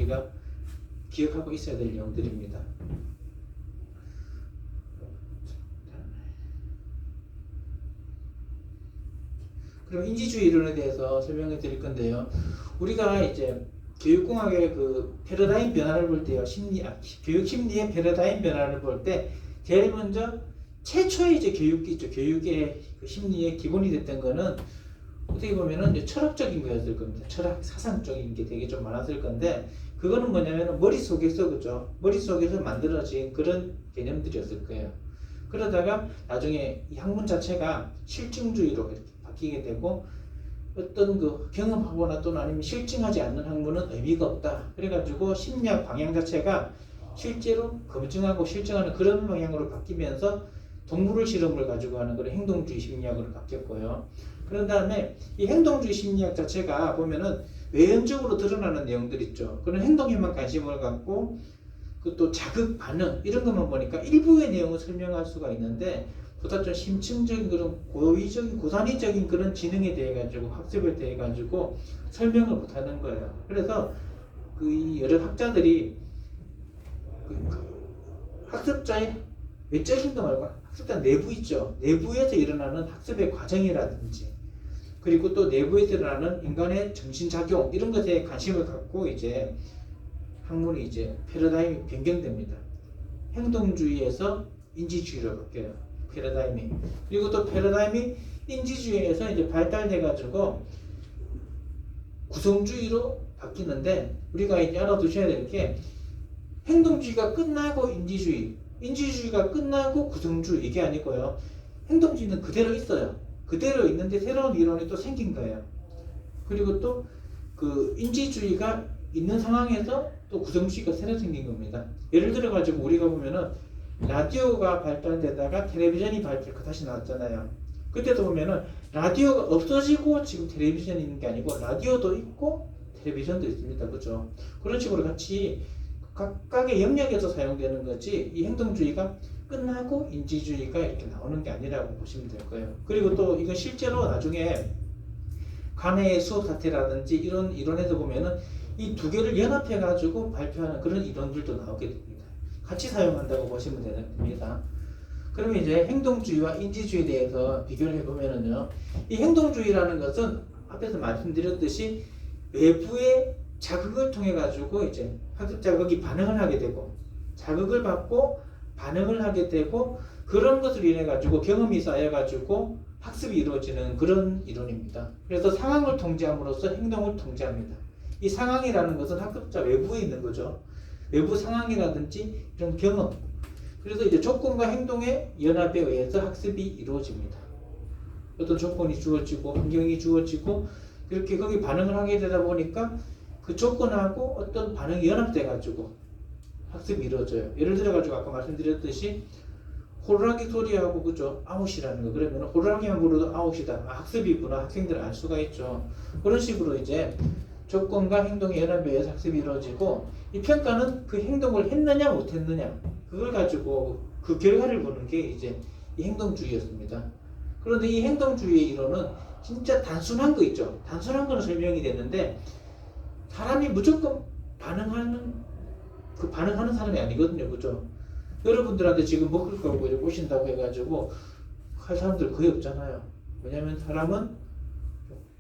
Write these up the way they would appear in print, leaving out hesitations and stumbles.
우리가 기억하고 있어야 될 내용들입니다. 그럼 인지주의 이론에 대해서 설명해 드릴 건데요. 우리가 이제 교육공학의 그 패러다임 변화를 볼 때요, 교육 심리의 패러다임 변화를 볼 때 제일 먼저 최초의 이제 교육이 있죠. 교육의 그 심리의 기본이 됐던 거는 어떻게 보면은 이제 철학적인 거였을 겁니다. 철학 사상적인 게 되게 좀 많았을 건데, 그거는 뭐냐면은 머릿속에서, 그죠? 머릿속에서 만들어진 그런 개념들이었을 거예요. 그러다가 나중에 이 학문 자체가 실증주의로 이렇게 바뀌게 되고, 어떤 그 경험하거나 또는 아니면 실증하지 않는 학문은 의미가 없다. 그래가지고 심리학 방향 자체가 실제로 검증하고 실증하는 그런 방향으로 바뀌면서 동물을 실험을 가지고 하는 그런 행동주의 심리학으로 바뀌었고요. 그런 다음에 이 행동주의 심리학 자체가 보면은 외연적으로 드러나는 내용들 있죠. 그런 행동에만 관심을 갖고 그 또 자극, 반응 이런 것만 보니까 일부의 내용을 설명할 수가 있는데, 보다 좀 심층적인 그런 고의적인 고단위적인 그런 지능에 대해 가지고 학습에 대해 가지고 설명을 못 하는 거예요. 그래서 그 여러 학자들이 그 학습자의 외적인 거 말고 학습자 내부 있죠. 내부에서 일어나는 학습의 과정이라든지, 그리고 또 내부에서 일어나는 인간의 정신작용 이런 것에 관심을 갖고 이제 학문이 이제 패러다임이 변경됩니다. 행동주의에서 인지주의로 바뀌어요. 패러다임이. 그리고 또 패러다임이 인지주의에서 이제 발달돼가지고 구성주의로 바뀌는데, 우리가 이제 알아두셔야 될 게 행동주의가 끝나고 인지주의가 끝나고 구성주의 이게 아니고요. 행동주의는 그대로 있어요. 그대로 있는데 새로운 이론이 또 생긴 거예요. 그리고 또 그 인지주의가 있는 상황에서 또 구성주의가 새로 생긴 겁니다. 예를 들어 가지고 우리가 보면은 라디오가 발달되다가 텔레비전이 다시 나왔잖아요. 그때도 보면은 라디오가 없어지고 지금 텔레비전이 있는 게 아니고 라디오도 있고 텔레비전도 있습니다. 그죠? 그런 식으로 같이 각각의 영역에서 사용되는 거지, 이 행동주의가 끝나고 인지주의가 이렇게 나오는 게 아니라고 보시면 될 거예요. 그리고 또 이건 실제로 나중에 관해의 수업 사태라든지 이런 이론에서 보면은 이 두 개를 연합해 가지고 발표하는 그런 이론들도 나오게 됩니다. 같이 사용한다고 보시면 됩니다. 그러면 이제 행동주의와 인지주의에 대해서 비교를 해보면은요, 이 행동주의라는 것은 앞에서 말씀드렸듯이 외부의 자극을 통해 가지고 이제 학습자가 거기 반응을 하게 되고, 자극을 받고 반응을 하게 되고, 그런 것을 인해 가지고 경험이 쌓여 가지고 학습이 이루어지는 그런 이론입니다. 그래서 상황을 통제함으로써 행동을 통제합니다. 이 상황이라는 것은 학습자 외부에 있는 거죠. 외부 상황이라든지 이런 경험. 그래서 이제 조건과 행동의 연합에 의해서 학습이 이루어집니다. 어떤 조건이 주어지고 환경이 주어지고 그렇게 거기 반응을 하게 되다 보니까 그 조건하고 어떤 반응이 연합돼 가지고 학습이 이루어져요. 예를 들어 가지고 아까 말씀드렸듯이 호루라기 소리하고, 그죠? 아웃이라는 거. 그러면 호루라기만 불어도 아웃이다. 아, 학습이구나. 학생들은 알 수가 있죠. 그런 식으로 이제 조건과 행동의 연합에 의해서 학습이 이루어지고, 이 평가는 그 행동을 했느냐 못했느냐 그걸 가지고 그 결과를 보는 게 이제 이 행동주의였습니다. 그런데 이 행동주의의 이론은 진짜 단순한 거 있죠. 단순한 거는 설명이 됐는데 사람이 무조건 반응하는 사람이 아니거든요. 그죠? 여러분들한테 지금 먹을 걸 오신다고 해가지고 할 사람들 거의 없잖아요. 왜냐면 사람은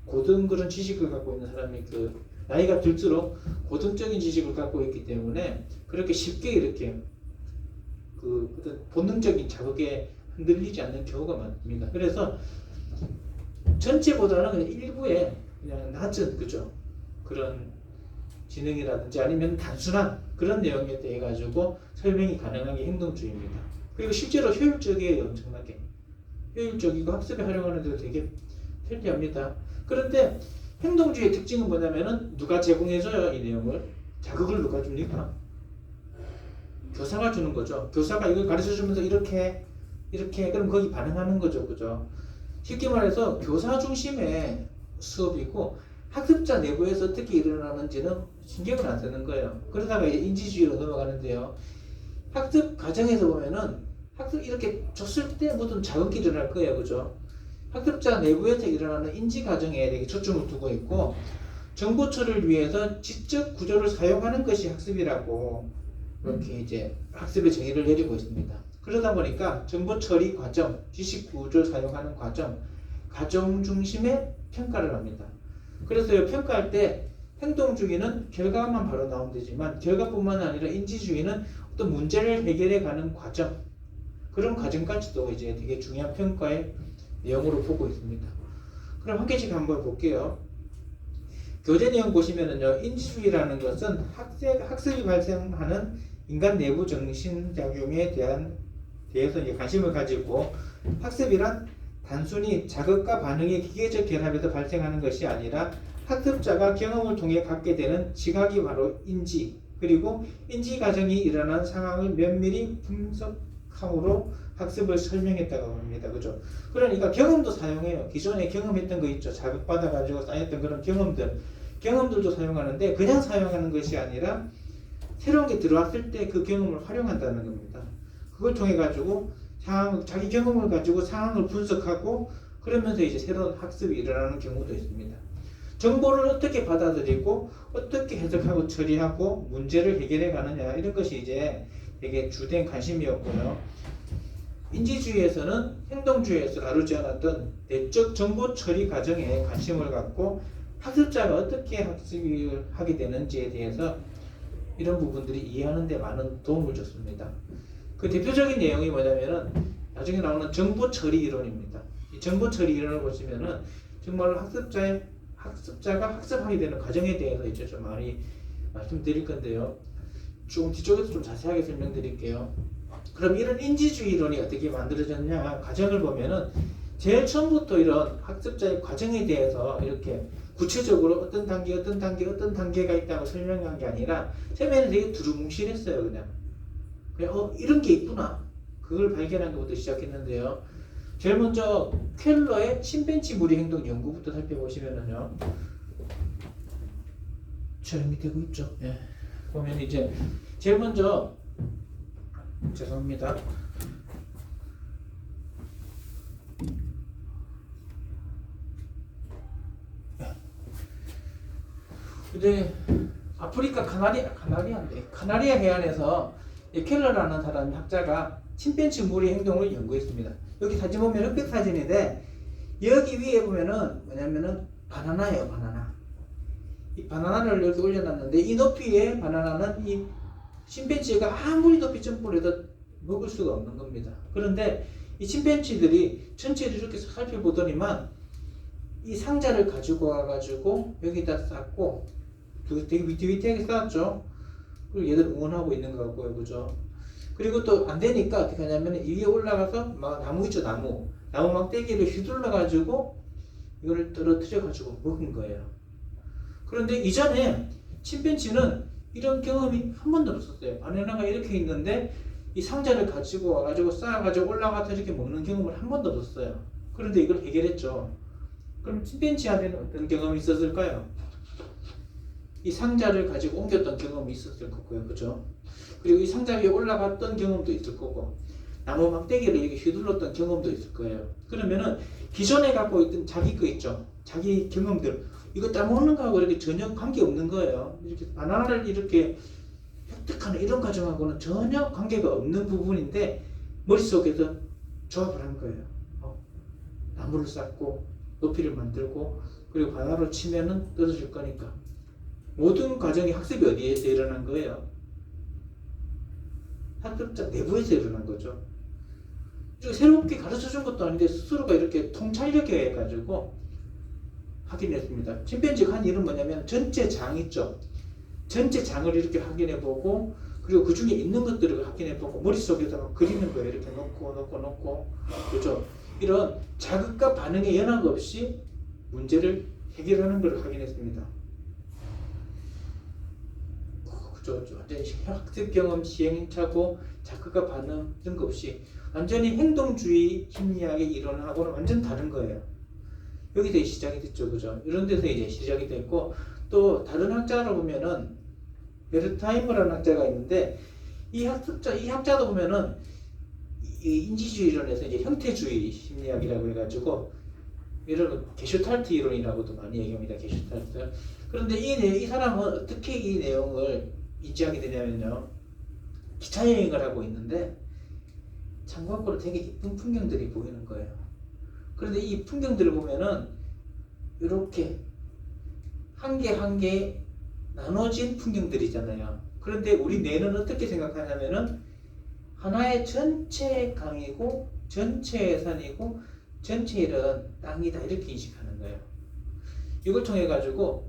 고등 그런 지식을 갖고 있는 사람이 그 나이가 들수록 고등적인 지식을 갖고 있기 때문에 그렇게 쉽게 이렇게 그 어떤 본능적인 자극에 흔들리지 않는 경우가 많습니다. 그래서 전체보다는 그냥 일부의 그냥 낮은, 그죠? 그런 지능이라든지 아니면 단순한 그런 내용에 대해 가지고 설명이 가능한 게 행동주의입니다. 그리고 실제로 효율적이에요. 엄청나게 효율적이고 학습에 활용하는 데도 되게 편리합니다. 그런데 행동주의의 특징은 뭐냐면은 누가 제공해줘요? 이 내용을 자극을 누가 줍니까? 교사가 주는 거죠. 교사가 이걸 가르쳐주면서 이렇게 그럼 거기 반응하는 거죠. 그죠? 쉽게 말해서 교사 중심의 수업이고 학습자 내부에서 어떻게 일어나는지는 신경을 안 쓰는 거예요. 그러다가 인지주의로 넘어가는데요. 학습 과정에서 보면은 학습 이렇게 줬을 때 모든 자극이 일어날 거예요. 그죠? 학습자 내부에서 일어나는 인지 과정에 되게 초점을 두고 있고, 정보 처리를 위해서 지적 구조를 사용하는 것이 학습이라고 이렇게 이제 학습의 정의를 내리고 있습니다. 그러다 보니까 정보 처리 과정, 지식 구조를 사용하는 과정, 과정 중심의 평가를 합니다. 그래서 평가할 때 행동주의는 결과만 바로 나오면 되지만 결과뿐만 아니라 인지주의는 어떤 문제를 해결해 가는 과정, 그런 과정까지도 이제 되게 중요한 평가의 내용으로 보고 있습니다. 그럼 한 개씩 한번 볼게요. 교재 내용 보시면은요, 인지주의라는 것은 학습이 발생하는 인간 내부 정신작용에 대해서 이제 관심을 가지고, 학습이란 단순히 자극과 반응의 기계적 결합에서 발생하는 것이 아니라 학습자가 경험을 통해 갖게 되는 지각이 바로 인지, 그리고 인지 과정이 일어난 상황을 면밀히 분석함으로 학습을 설명했다고 합니다. 그죠? 그러니까 경험도 사용해요. 기존에 경험했던 거 있죠. 자극받아가지고 쌓였던 그런 경험들도 사용하는데, 그냥 사용하는 것이 아니라 새로운 게 들어왔을 때 그 경험을 활용한다는 겁니다. 그걸 통해 가지고 자기 경험을 가지고 상황을 분석하고, 그러면서 이제 새로운 학습이 일어나는 경우도 있습니다. 정보를 어떻게 받아들이고 어떻게 해석하고 처리하고 문제를 해결해 가느냐, 이런 것이 이제 되게 주된 관심이었고요. 인지주의에서는 행동주의에서 다루지 않았던 내적 정보 처리 과정에 관심을 갖고, 학습자가 어떻게 학습을 하게 되는지에 대해서 이런 부분들이 이해하는 데 많은 도움을 줬습니다. 그 대표적인 내용이 뭐냐면은 나중에 나오는 정보 처리 이론입니다. 이 정보 처리 이론을 보시면은 정말 학습자가 학습하게 되는 과정에 대해서 이제 좀 많이 말씀드릴 건데요. 조금 뒤쪽에서 좀 자세하게 설명드릴게요. 그럼 이런 인지주의 이론이 어떻게 만들어졌냐, 과정을 보면은 제일 처음부터 이런 학습자의 과정에 대해서 이렇게 구체적으로 어떤 단계가 있다고 설명한 게 아니라 처음에는 되게 두루뭉실했어요. 그냥 이런 게 있구나, 그걸 발견한 것부터 시작했는데요. 제일 먼저 켈러의 침팬지 무리 행동 연구부터 살펴보시면은요, 촬영이 되고 있죠. 예. 보면 이제 제일 먼저, 죄송합니다. 이제 아프리카 카나리아 해안에서 켈러라는 사람 학자가 침팬지 무리 행동을 연구했습니다. 여기 사진 보면 흑백 사진인데, 여기 위에 보면은 뭐냐면은 바나나예요. 바나나. 이 바나나를 여기 올려놨는데, 이 높이의 바나나는 이 침팬지가 아무리 높이 점프를 해도 먹을 수가 없는 겁니다. 그런데 이 침팬지들이 전체를 이렇게 살펴보더니만 이 상자를 가지고 와가지고 여기다 쌓고, 되게 위태위태하게 쌓았죠. 그리고 얘들 응원하고 있는 것 같고요. 그죠? 그리고 또 안 되니까 어떻게 하냐면, 이 위에 올라가서 막 나무 있죠. 나무 막대기를 휘둘러가지고 이거를 떨어뜨려가지고 먹은 거예요. 그런데 이전에 침팬지는 이런 경험이 한 번도 없었어요. 바나나가 이렇게 있는데 이 상자를 가지고 와가지고 쌓아가지고 올라가서 이렇게 먹는 경험을 한 번도 없었어요. 그런데 이걸 해결했죠. 그럼 침팬지한테는 어떤 경험이 있었을까요? 이 상자를 가지고 옮겼던 경험이 있었을 거고요. 그죠? 그리고 이 상자 위에 올라갔던 경험도 있을 거고, 나무 막대기를 이렇게 휘둘렀던 경험도 있을 거예요. 그러면은 기존에 갖고 있던 자기 거 있죠. 자기 경험들, 이거 따먹는 거하고 이렇게 전혀 관계 없는 거예요. 이렇게 바나나를 이렇게 획득하는 이런 과정하고는 전혀 관계가 없는 부분인데, 머릿속에서 조합을 한 거예요. 나무를 쌓고 높이를 만들고, 그리고 바나나로 치면은 떨어질 거니까. 모든 과정이 학습이 어디에서 일어난 거예요? 학습자 내부에서 일어난 거죠. 새롭게 가르쳐 준 것도 아닌데 스스로가 이렇게 통찰력에 해가지고 확인했습니다. 침팬지가 한 일은 뭐냐면, 전체 장 있죠. 전체 장을 이렇게 확인해 보고, 그리고 그 중에 있는 것들을 확인해 보고, 머릿속에서 막 그리는 거예요. 이렇게 놓고. 그렇죠? 이런 자극과 반응의 연합 없이 문제를 해결하는 걸 확인했습니다. 완전히 학습 경험 시행착오, 자극과 반응 이런 거 없이 완전히 행동주의 심리학의 이론하고는 완전 다른 거예요. 여기서 시작이 됐죠. 그죠? 이런 데서 이제 시작이 됐고, 또 다른 학자로 보면은 베르타이머라는 학자가 있는데, 이 학자도 보면은 이 인지주의 이론에서 이제 형태주의 심리학이라고 해가지고, 이런 게슈탈트 이론이라고도 많이 얘기합니다. 게슈탈트. 그런데 이 사람은 어떻게 이 내용을 인지하게 되냐면요. 기차 여행을 하고 있는데 창밖으로 되게 이쁜 풍경들이 보이는 거예요. 그런데 이 풍경들을 보면은 이렇게 한 개 한 개 나눠진 풍경들이잖아요. 그런데 우리 뇌는 어떻게 생각하냐면은 하나의 전체 강이고 전체 산이고 전체 이런 땅이다 이렇게 인식하는 거예요. 이걸 통해 가지고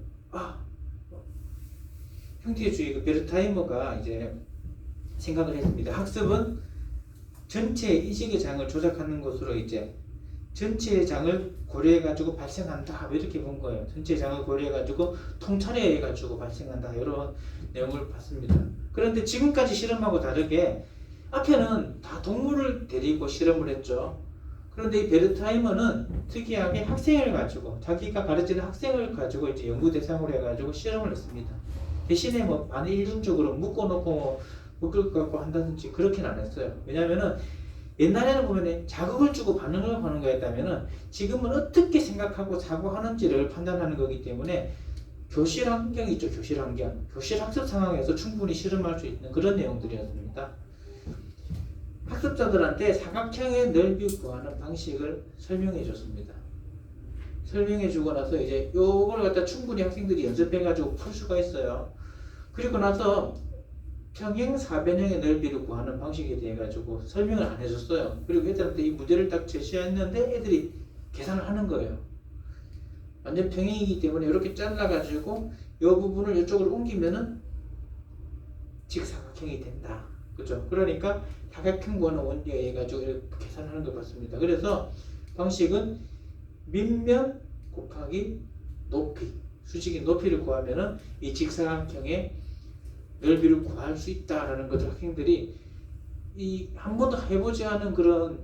형태주의 그 베르타이머가 이제 생각을 했습니다. 학습은 전체 인식의 장을 조작하는 것으로 이제 전체의 장을 고려해 가지고 발생한다 이렇게 본 거예요. 전체의 장을 고려해 가지고 통찰해 가지고 발생한다 이런 내용을 봤습니다. 그런데 지금까지 실험하고 다르게 앞에는 다 동물을 데리고 실험을 했죠. 그런데 이 베르타이머는 특이하게 학생을 가지고 자기가 가르치는 학생을 가지고 이제 연구 대상으로 해가지고 실험을 했습니다. 대신에 뭐 반일륜적으로 묶어놓고 묶을 것 같고 한다든지 그렇게는 안 했어요. 왜냐하면은 옛날에는 보면 자극을 주고 반응을 하는 거였다면은 지금은 어떻게 생각하고 사고하는지를 판단하는 거기 때문에 교실 환경이 있죠. 교실 환경. 교실 학습 상황에서 충분히 실험할 수 있는 그런 내용들이었습니다. 학습자들한테 사각형의 넓이 구하는 방식을 설명해 줬습니다. 설명해 주고 나서 이제 요걸 갖다 충분히 학생들이 연습해 가지고 풀 수가 있어요. 그리고 나서 평행 사변형의 넓이를 구하는 방식에 대해 가지고 설명을 안 해줬어요. 그리고 애들한테 이 문제를 딱 제시했는데 애들이 계산을 하는 거예요. 완전 평행이기 때문에 이렇게 잘라 가지고 이 부분을 이쪽으로 옮기면은 직사각형이 된다. 그죠? 그러니까 사각형 구하는 원리에 의해 가지고 이렇게 계산하는 것 같습니다. 그래서 방식은 밑면 곱하기 높이, 수직인 높이를 구하면은 이 직사각형의 넓이를 구할 수 있다라는 것을 학생들이 이 한 번도 해보지 않은 그런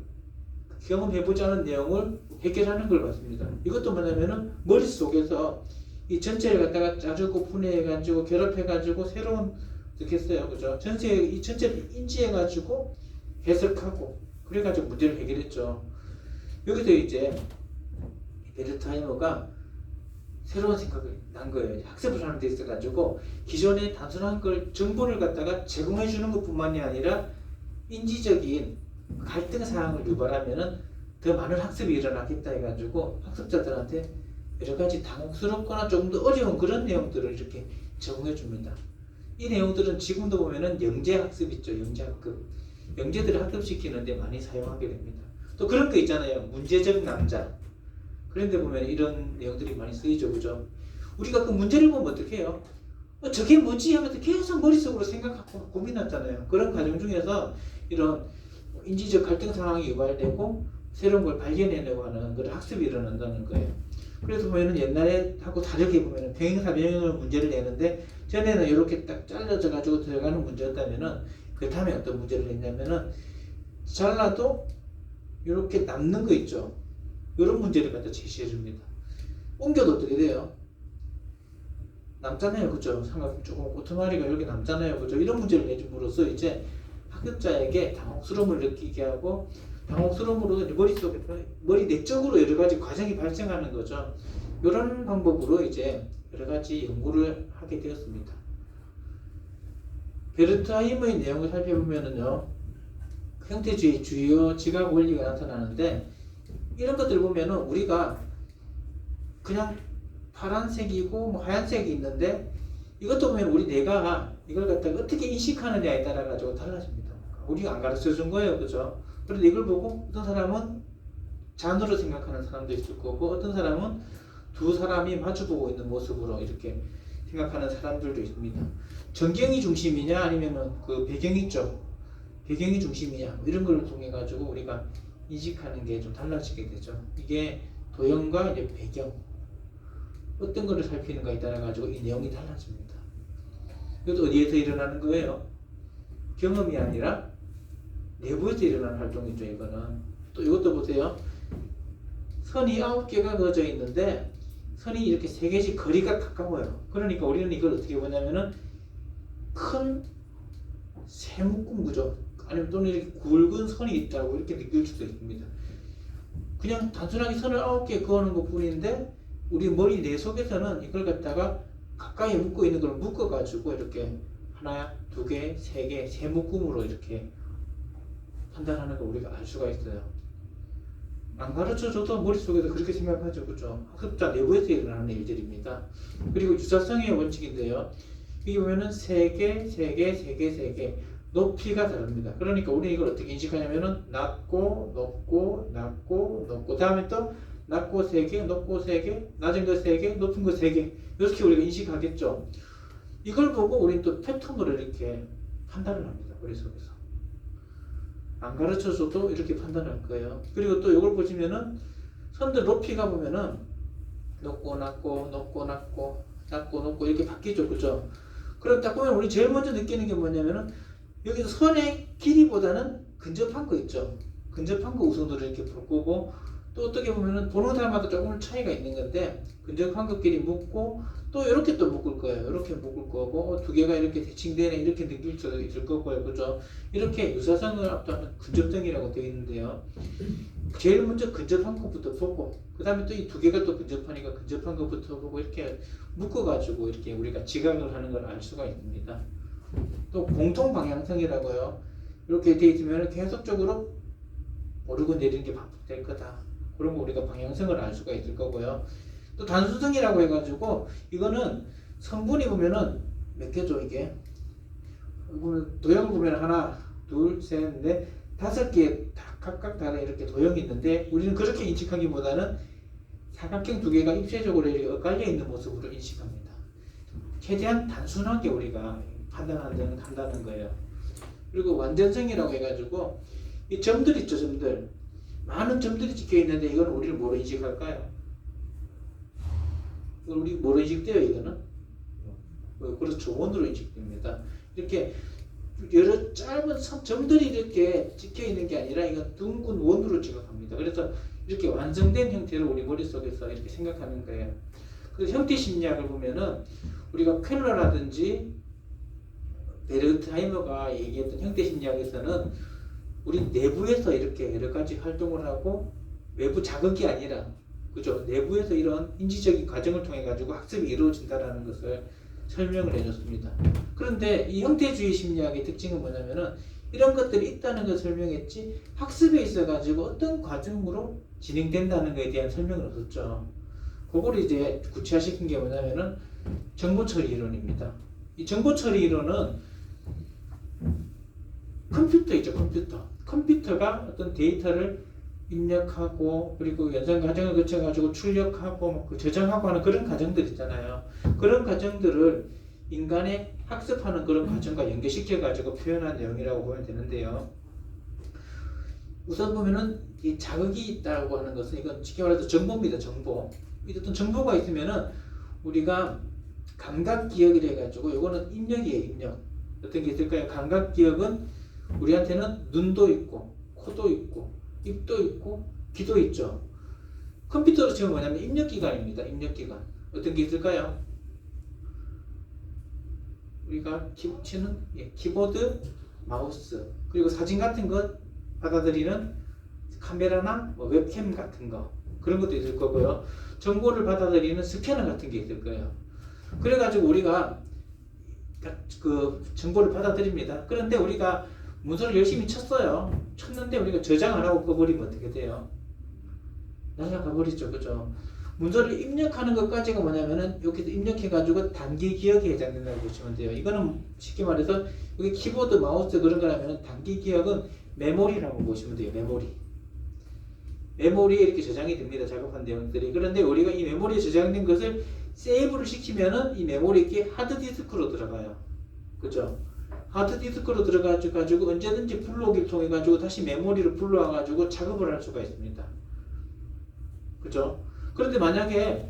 경험해보지 않은 내용을 해결하는 걸 봤습니다. 이것도 뭐냐면은 머릿속에서 이 전체를 갖다가 자르고 분해해가지고 결합해가지고 새로운 어떻게 했어요, 그죠? 이 전체를 인지해가지고 해석하고 그래가지고 문제를 해결했죠. 여기서 이제 베르타이머가 새로운 생각을 난 거예요. 학습을 하는 데 있어가지고 기존의 단순한 걸 정보를 갖다가 제공해 주는 것뿐만이 아니라 인지적인 갈등 사항을 유발하면은 더 많은 학습이 일어나겠다 해가지고 학습자들한테 여러 가지 당혹스럽거나 조금 더 어려운 그런 내용들을 이렇게 제공해 줍니다. 이 내용들은 지금도 보면은 영재 학습 있죠. 영재 학습. 영재들을 학습시키는데 많이 사용하게 됩니다. 또 그런 거 있잖아요. 문제적 남자. 그런데 보면 이런 내용들이 많이 쓰이죠. 그죠? 우리가 그 문제를 보면 어떻게 해요? 저게 뭐지? 하면서 계속 머릿속으로 생각하고 고민하잖아요. 그런 과정 중에서 이런 인지적 갈등 상황이 유발되고 새로운 걸 발견해내고 하는 그런 학습이 일어난다는 거예요. 그래서 보면은 옛날에 하고 다르게 보면은 평행사변형을 문제를 내는데 전에는 이렇게 딱 잘라져 가지고 들어가는 문제였다면은 그 다음에 어떤 문제를 냈냐면은 잘라도 이렇게 남는 거 있죠. 이런 문제를 갖다 제시해 줍니다. 옮겨도 어떻게 돼요? 남잖아요. 그죠? 삼각 조금 오토마리가 이렇게 남잖아요. 그죠? 이런 문제를 내줌으로써 이제 학습자에게 당혹스러움을 느끼게 하고 당혹스러움으로 머릿속에 머리 내적으로 여러 가지 과정이 발생하는 거죠. 이런 방법으로 이제 여러 가지 연구를 하게 되었습니다. 베르타임의 내용을 살펴보면은요, 형태주의 주요 지각 원리가 나타나는데 이런 것들 보면은 우리가 그냥 파란색이고 뭐 하얀색이 있는데 이것도 보면 우리 뇌가 이걸 갖다가 어떻게 인식하느냐에 따라 가지고 달라집니다. 우리가 안 가르쳐 준 거예요, 그죠? 그런데 이걸 보고 어떤 사람은 잔으로 생각하는 사람도 있을 거고 어떤 사람은 두 사람이 마주보고 있는 모습으로 이렇게 생각하는 사람들도 있습니다. 전경이 중심이냐 아니면은 그 배경이 있죠. 배경이 중심이냐 뭐 이런 걸 통해 가지고 우리가 인식하는 게 좀 달라지게 되죠. 이게 도형과 이제 배경 어떤 거를 살피는가에 따라 가지고 이 내용이 달라집니다. 이것도 어디에서 일어나는 거예요? 경험이 아니라 내부에서 일어나는 활동이죠. 이거는 또 이것도 보세요. 선이 9개가 그어져 있는데 선이 이렇게 3개씩 거리가 가까워요. 그러니까 우리는 이걸 어떻게 보냐면은 큰 세묶음 구조 아니면 또는 이렇게 굵은 선이 있다고 이렇게 느낄 수도 있습니다. 그냥 단순하게 선을 9개 그어놓은 것 뿐인데 우리 머리 뇌 속에서는 이걸 갖다가 가까이 묶어 있는 걸 묶어가지고 이렇게 하나, 두 개, 세 개, 세 묶음으로 이렇게 판단하는 걸 우리가 알 수가 있어요. 안 가르쳐줘도 머릿속에서 그렇게 생각하죠. 그죠? 학습자 내부에서 일어나는 일들입니다. 그리고 유사성의 원칙인데요. 여기 보면은 세 개, 세 개, 세 개, 세 개. 높이가 다릅니다. 그러니까 우리 이걸 어떻게 인식하냐면은 낮고, 높고, 낮고, 높고. 다음에 또 낮고 세 개, 높고 세 개, 낮은 거 세 개, 높은 거 세 개. 이렇게 우리가 인식하겠죠. 이걸 보고 우리는 또 패턴으로 이렇게 판단을 합니다. 머릿속에서. 안 가르쳐줘도 이렇게 판단할 거예요. 그리고 또 이걸 보시면은 선들 높이가 보면은 높고 낮고 높고 낮고 낮고 높고 이렇게 바뀌죠. 그죠? 그럼 딱 보면 우리 제일 먼저 느끼는 게 뭐냐면은 여기서 선의 길이보다는 근접한 거 있죠. 근접한 거 우선으로 이렇게 볼 거고 또 어떻게 보면은 보는 사람마다 조금 차이가 있는 건데 근접한 것끼리 묶고 또 이렇게 또 묶을 거예요. 이렇게 묶을 거고 두 개가 이렇게 대칭되네 이렇게 느낄 수도 있을 거고요. 그죠? 이렇게 유사성을 압도하는 근접성이라고 되어 있는데요. 제일 먼저 근접한 것부터 보고 그 다음에 또 이 두 개가 또 근접하니까 근접한 것부터 보고 이렇게 묶어가지고 이렇게 우리가 지각을 하는 걸 알 수가 있습니다. 또 공통 방향성이라고요. 이렇게 되어 있으면 계속적으로 오르고 내리는 게 반복될 거다. 그런 거 우리가 방향성을 알 수가 있을 거고요. 또 단수성이라고 해가지고 이거는 성분이 보면은 몇 개죠 이게? 도형을 보면 하나, 둘, 셋, 넷, 다섯 개 각각 다른 이렇게 도형이 있는데 우리는 그렇게 인식하기보다는 사각형 두 개가 입체적으로 이렇게 엇갈려 있는 모습으로 인식합니다. 최대한 단순하게 우리가 판단한다는 거예요. 그리고 완전성이라고 해가지고 이 점들 있죠, 점들. 많은 점들이 찍혀 있는데 이건 우리는 뭐로 인식할까요? 이건 우리 뭐로 인식돼요, 이거는? 그렇죠, 원으로 인식됩니다. 이렇게 여러 짧은 점들이 이렇게 찍혀 있는 게 아니라 이건 둥근 원으로 지각합니다. 그래서 이렇게 완성된 형태를 우리 머릿속에서 이렇게 생각하는 거예요. 그래서 형태 심리학을 보면은 우리가 켈러라든지 베르트하이머가 얘기했던 형태 심리학에서는 우리 내부에서 이렇게 여러 가지 활동을 하고 외부 자극이 아니라 그죠? 내부에서 이런 인지적인 과정을 통해 가지고 학습이 이루어진다라는 것을 설명을 해줬습니다. 그런데 이 형태주의 심리학의 특징은 뭐냐면은 이런 것들이 있다는 걸 설명했지 학습에 있어 가지고 어떤 과정으로 진행된다는 것에 대한 설명을 없었죠. 그걸 이제 구체화시킨 게 뭐냐면은 정보처리 이론입니다. 이 정보처리 이론은 컴퓨터 있죠, 컴퓨터가 어떤 데이터를 입력하고 그리고 연산 과정을 거쳐가지고 출력하고 그 저장하고 하는 그런 과정들 있잖아요. 그런 과정들을 인간의 학습하는 그런 과정과 연결시켜가지고 표현한 내용이라고 보면 되는데요. 우선 보면은 이 자극이 있다고 하는 것은 이건 쉽게 말해서 정보입니다. 정보. 어떤 정보가 있으면은 우리가 감각 기억이라 해가지고 이거는 입력이에요. 입력. 어떤 게 있을까요? 감각 기억은 우리한테는 눈도 있고 코도 있고 입도 있고 귀도 있죠. 컴퓨터로 치면 뭐냐면 입력기관입니다. 입력기관. 어떤 게 있을까요? 우리가 치는 키보드, 마우스, 그리고 사진 같은 것 받아들이는 카메라나 뭐 웹캠 같은 거 그런 것도 있을 거고요. 정보를 받아들이는 스캐너 같은 게 있을 거예요. 그래가지고 우리가 그 정보를 받아들입니다. 그런데 우리가 문서를 열심히 쳤어요. 쳤는데 우리가 저장 안 하고 꺼버리면 어떻게 돼요? 날아가 버리죠. 그죠? 문서를 입력하는 것까지가 뭐냐면은 여기서 입력해가지고 단기 기억에 해당된다고 보시면 돼요. 이거는 쉽게 말해서 여기 키보드, 마우스 그런 거라면 단기 기억은 메모리라고 보시면 돼요. 메모리에 이렇게 저장이 됩니다. 작업한 내용들이. 그런데 우리가 이 메모리에 저장된 것을 세이브를 시키면은 이 메모리에 하드디스크로 들어가요. 그죠? 하드디스크로 들어가가지고 언제든지 불러오기를 통해 가지고 다시 메모리로 불러와 가지고 작업을 할 수가 있습니다. 그죠? 그런데 만약에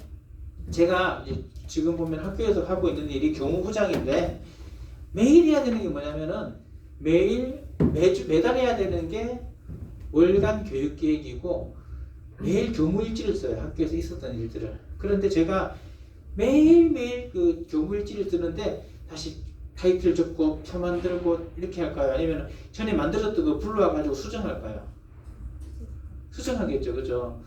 제가 지금 보면 학교에서 하고 있는 일이 교무부장인데 매일 해야 되는 게 뭐냐면은 매달 해야 되는 게 월간 교육계획이고 매일 교무일지를 써요. 학교에서 있었던 일들을. 그런데 제가 매일매일 그 교무일지를 쓰는데 다시 타이틀 적고 표 만들고 이렇게 할까요? 아니면 전에 만들었던 거 불러와가지고 수정할까요? 수정하겠죠. 그죠?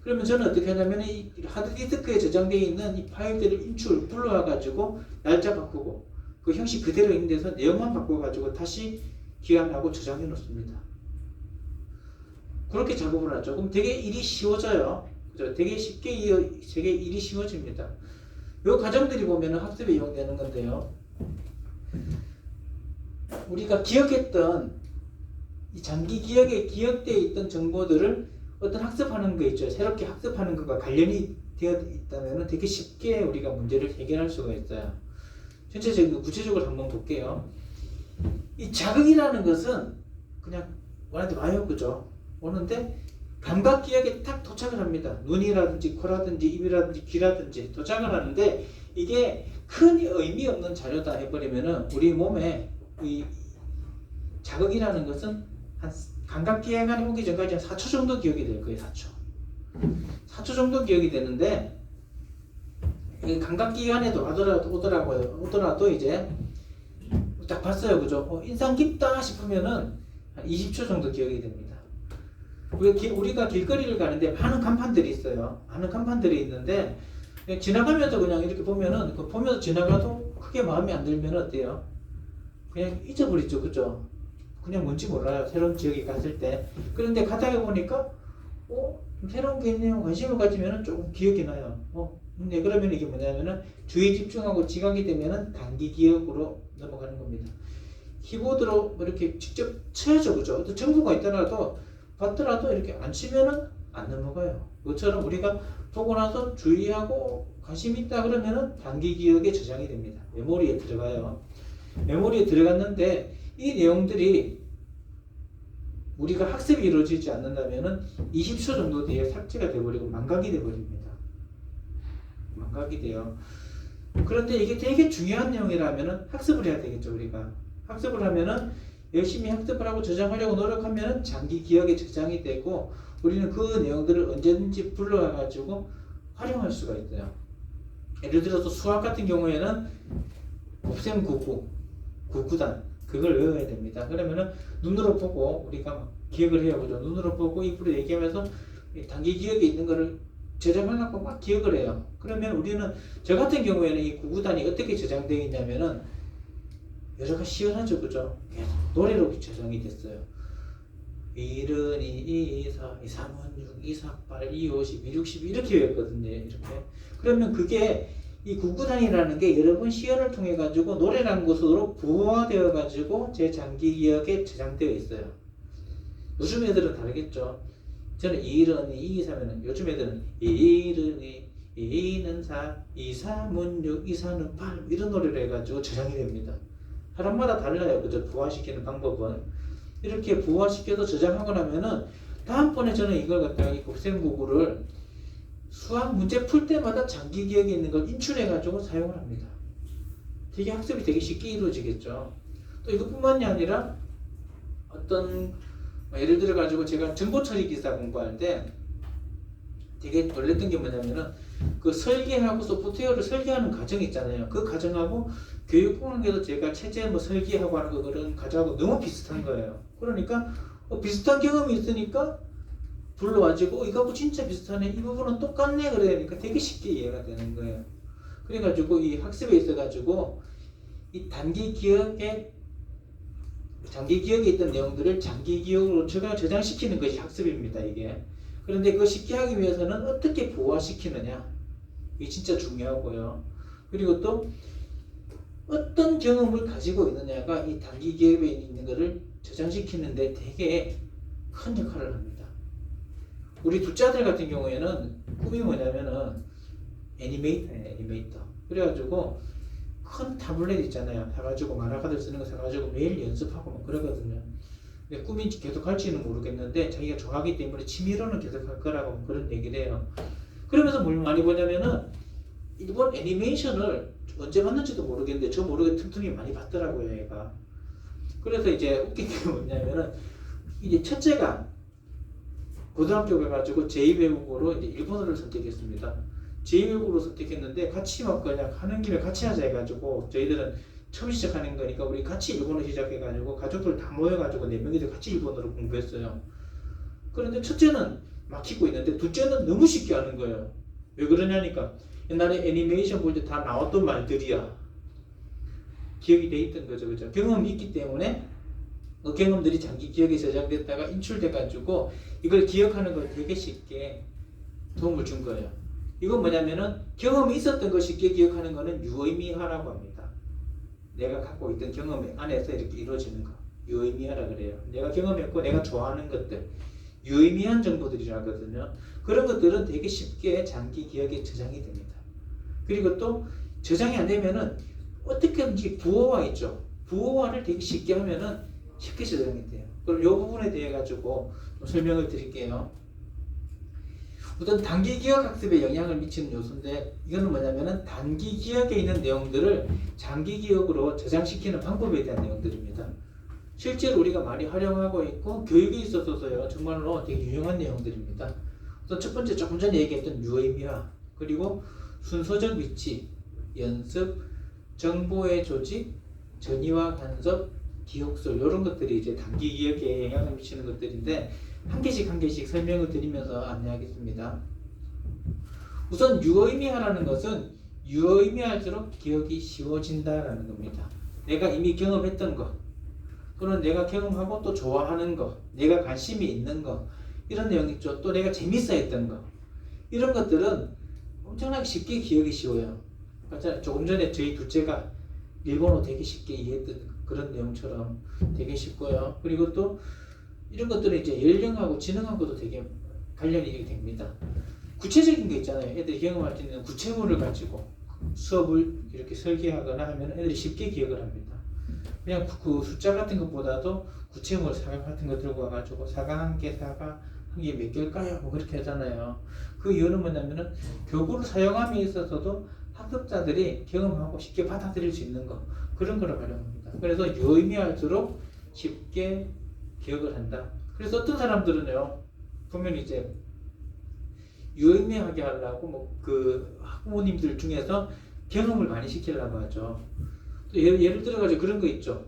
그러면 저는 어떻게 하냐면 이 하드디스크에 저장되어 있는 이 파일들을 불러와 가지고 날짜 바꾸고 그 형식 그대로 있는 데서 내용만 바꿔 가지고 다시 기환하고 저장해 놓습니다. 그렇게 작업을 하죠. 그럼 되게 일이 쉬워져요. 그죠? 되게 되게 일이 쉬워집니다. 이 과정들이 보면 학습에 이용되는 건데요. 우리가 기억했던 이 장기 기억에 기억되어 있던 정보들을 어떤 학습하는 거 있죠. 새롭게 학습하는 것과 관련이 되어 있다면 되게 쉽게 우리가 문제를 해결할 수가 있어요. 전체적으로 구체적으로 한번 볼게요. 이 자극이라는 것은 그냥 우리한테 와요. 그죠? 오는데 감각 기억에 딱 도착을 합니다. 눈이라든지 코라든지 입이라든지 귀라든지 도착을 하는데 이게 큰 의미 없는 자료다 해버리면은 우리 몸에 이 자극이라는 것은 한 감각 기억안에 오기 전까지 한 4초 정도 기억이 될 거예요. 4초 정도 기억이 되는데 감각 기억안에도 오더라도 이제 딱 봤어요. 그죠? 인상 깊다 싶으면은 한 20초 정도 기억이 됩니다. 우리가 길거리를 가는데 많은 간판들이 있어요. 많은 간판들이 있는데 지나가면서 그냥 이렇게 보면은 보면서 지나가도 크게 마음에 안 들면 어때요? 그냥 잊어버리죠. 그죠? 그냥 뭔지 몰라요. 새로운 지역에 갔을 때. 그런데 가다가 보니까 좀 새로운 게 있네요. 관심을 가지면은 조금 기억이 나요. 근데 그러면 이게 뭐냐면은 주의 집중하고 지각이 되면은 단기 기억으로 넘어가는 겁니다. 키보드로 뭐 이렇게 직접 쳐야죠. 그죠? 어떤 정보가 있더라도 봤더라도 이렇게 안 치면은 안 넘어가요. 그것처럼 우리가 보고 나서 주의하고 관심 있다 그러면은 단기 기억에 저장이 됩니다. 메모리에 들어가요. 메모리에 들어갔는데 이 내용들이 우리가 학습이 이루어지지 않는다면은 20초 정도 뒤에 삭제가 되어버리고 망각이 되어버립니다. 망각이 돼요. 그런데 이게 되게 중요한 내용이라면은 학습을 해야 되겠죠. 우리가 학습을 하면은 열심히 학습을 하고 저장하려고 노력하면 장기 기억에 저장이 되고 우리는 그 내용들을 언제든지 불러와 가지고 활용할 수가 있어요. 예를 들어서 수학 같은 경우에는 곱셈 99단 그걸 외워야 됩니다. 그러면은 눈으로 보고 우리가 막 기억을 해요. 그죠? 눈으로 보고 입으로 얘기하면서 단기 기억에 있는 거를 저장하려고 막 기억을 해요. 그러면 우리는 저 같은 경우에는 이 99단이 어떻게 저장되어 있냐면은 여러 가지 시원하죠. 그죠? 노래로 저장이 됐어요. 1은 2, 2, 4, 2, 3은 6, 2, 4, 8, 2, 50, 2, 60 이렇게 외웠거든요. 이렇게. 그러면 그게 이 구구단이라는 게 여러 번 시연을 통해 가지고 노래라는 것으로 부호화되어 가지고 제 장기 기억에 저장되어 있어요. 요즘 애들은 다르겠죠. 저는 1은 2, 2, 3은 요즘 애들은 1은 2, 2는 4, 2, 3은 6, 2, 4는 8 이런 노래를 해가지고 저장이 됩니다. 사람마다 달라요. 그죠? 부호화시키는 방법은. 이렇게 부호화시켜서 저장하고 나면은 다음번에 저는 이걸 갖다가 이 곱셈구구를 수학 문제 풀 때마다 장기 기억에 있는 걸 인출해가지고 사용을 합니다. 되게 학습이 되게 쉽게 이루어지겠죠. 또 이것뿐만이 아니라 어떤 예를 들어 가지고 제가 정보처리 기사 공부할 때 되게 놀랬던 게 뭐냐면은 그 설계하고 소프트웨어를 설계하는 과정이 있잖아요. 그 과정하고 교육공학에서 제가 체제 뭐 설계하고 하는 거 그런 과정하고 너무 비슷한 거예요. 그러니까 비슷한 경험이 있으니까 불러와지고 이거하고 진짜 비슷하네. 이 부분은 똑같네. 그러니까 되게 쉽게 이해가 되는 거예요. 그래가지고 이 학습에 있어가지고 이 단기 기억에 장기 기억에 있던 내용들을 장기 기억으로 저장시키는 것이 학습입니다. 이게. 그런데 그거 쉽게 하기 위해서는 어떻게 부호화시키느냐. 이게 진짜 중요하고요. 그리고 또 어떤 경험을 가지고 있느냐가 이 단기 기억에 있는 것을 저장시키는데 되게 큰 역할을 합니다. 우리 둘째 아들 같은 경우에는 꿈이 뭐냐면은 애니메이터예요. 애니메이터. 그래가지고 큰 타블렛 있잖아요. 사가지고 만화카드 쓰는 거 사가지고 매일 연습하고 막 그러거든요. 근데 꿈인지 계속 할지는 모르겠는데 자기가 좋아하기 때문에 취미로는 계속 할 거라고 그런 얘기를 해요. 그러면서 뭘 많이 보냐면은 일본 애니메이션을 언제 봤는지도 모르겠는데 저 모르게 틈틈이 많이 봤더라고요. 얘가. 그래서 이제 웃긴 게 뭐냐면은 이제 첫째가 고등학교 가가지고 제2외국어로 이제 일본어를 선택했습니다. 제2외국어로 선택했는데 같이 막 그냥 하는 김에 같이 하자 해가지고 저희들은 처음 시작하는 거니까 우리 같이 일본어 시작해가지고 가족들 다 모여가지고 4명이서 같이 일본어를 공부했어요. 그런데 첫째는 막히고 있는데 둘째는 너무 쉽게 하는 거예요. 왜 그러냐니까 옛날에 애니메이션 볼 때 다 나왔던 말들이야. 기억이 돼 있던 거죠. 그죠? 경험이 있기 때문에 그 경험들이 장기 기억에 저장됐다가 인출돼가지고 이걸 기억하는 걸 되게 쉽게 도움을 준 거예요. 이건 뭐냐면은 경험이 있었던 걸 쉽게 기억하는 거는 유의미화라고 합니다. 내가 갖고 있던 경험 안에서 이렇게 이루어지는 거. 유의미화라 그래요. 내가 경험했고 내가 좋아하는 것들. 유의미한 정보들이라거든요. 그런 것들은 되게 쉽게 장기 기억에 저장이 됩니다. 그리고 또 저장이 안 되면은 어떻게든지 부호화 있죠. 부호화를 되게 쉽게 하면은 쉽게 저장이 돼요. 그럼 이 부분에 대해 가지고 좀 설명을 드릴게요. 우선 단기 기억 학습에 영향을 미치는 요소인데 이거는 뭐냐면은 단기 기억에 있는 내용들을 장기 기억으로 저장시키는 방법에 대한 내용들입니다. 실제로 우리가 많이 활용하고 있고 교육에 있어서요 정말로 되게 유용한 내용들입니다. 우선 첫 번째 조금 전에 얘기했던 유의미화, 그리고 순서적 위치, 연습, 정보의 조직, 전이와 간섭, 기억술 이런 것들이 이제 단기 기억에 영향을 미치는 것들인데 한 개씩 설명을 드리면서 안내하겠습니다. 우선 유의미화라는 것은 유의미할수록 기억이 쉬워진다라는 겁니다. 내가 이미 경험했던 것 또는 내가 경험하고 또 좋아하는 거, 내가 관심이 있는 거 이런 내용 있죠. 또 내가 재밌어 했던 거 이런 것들은 엄청나게 쉽게 기억이 쉬워요. 그러니까 조금 전에 저희 둘째가 일본어 되게 쉽게 이해했던 그런 내용처럼 되게 쉽고요. 그리고 또 이런 것들은 이제 연령하고 지능하고도 되게 관련이 됩니다. 구체적인 게 있잖아요. 애들이 경험할 수 있는 구체물을 가지고 수업을 이렇게 설계하거나 하면 애들이 쉽게 기억을 합니다. 그냥 그 숫자 같은 것보다도 구체물 사각 같은 거 들고 와가지고 사각 한 개, 사각 한 개 몇 개일까요? 뭐 그렇게 하잖아요. 그 이유는 뭐냐면은 교구를 사용함에 있어서도 학습자들이 경험하고 쉽게 받아들일 수 있는 거 그런 거를 활용합니다. 그래서 유의미할수록 쉽게 기억을 한다. 그래서 어떤 사람들은요 보면 이제 유의미하게 하려고 뭐 그 학부모님들 중에서 경험을 많이 시키려고 하죠. 또 예를 들어가지고 그런 거 있죠.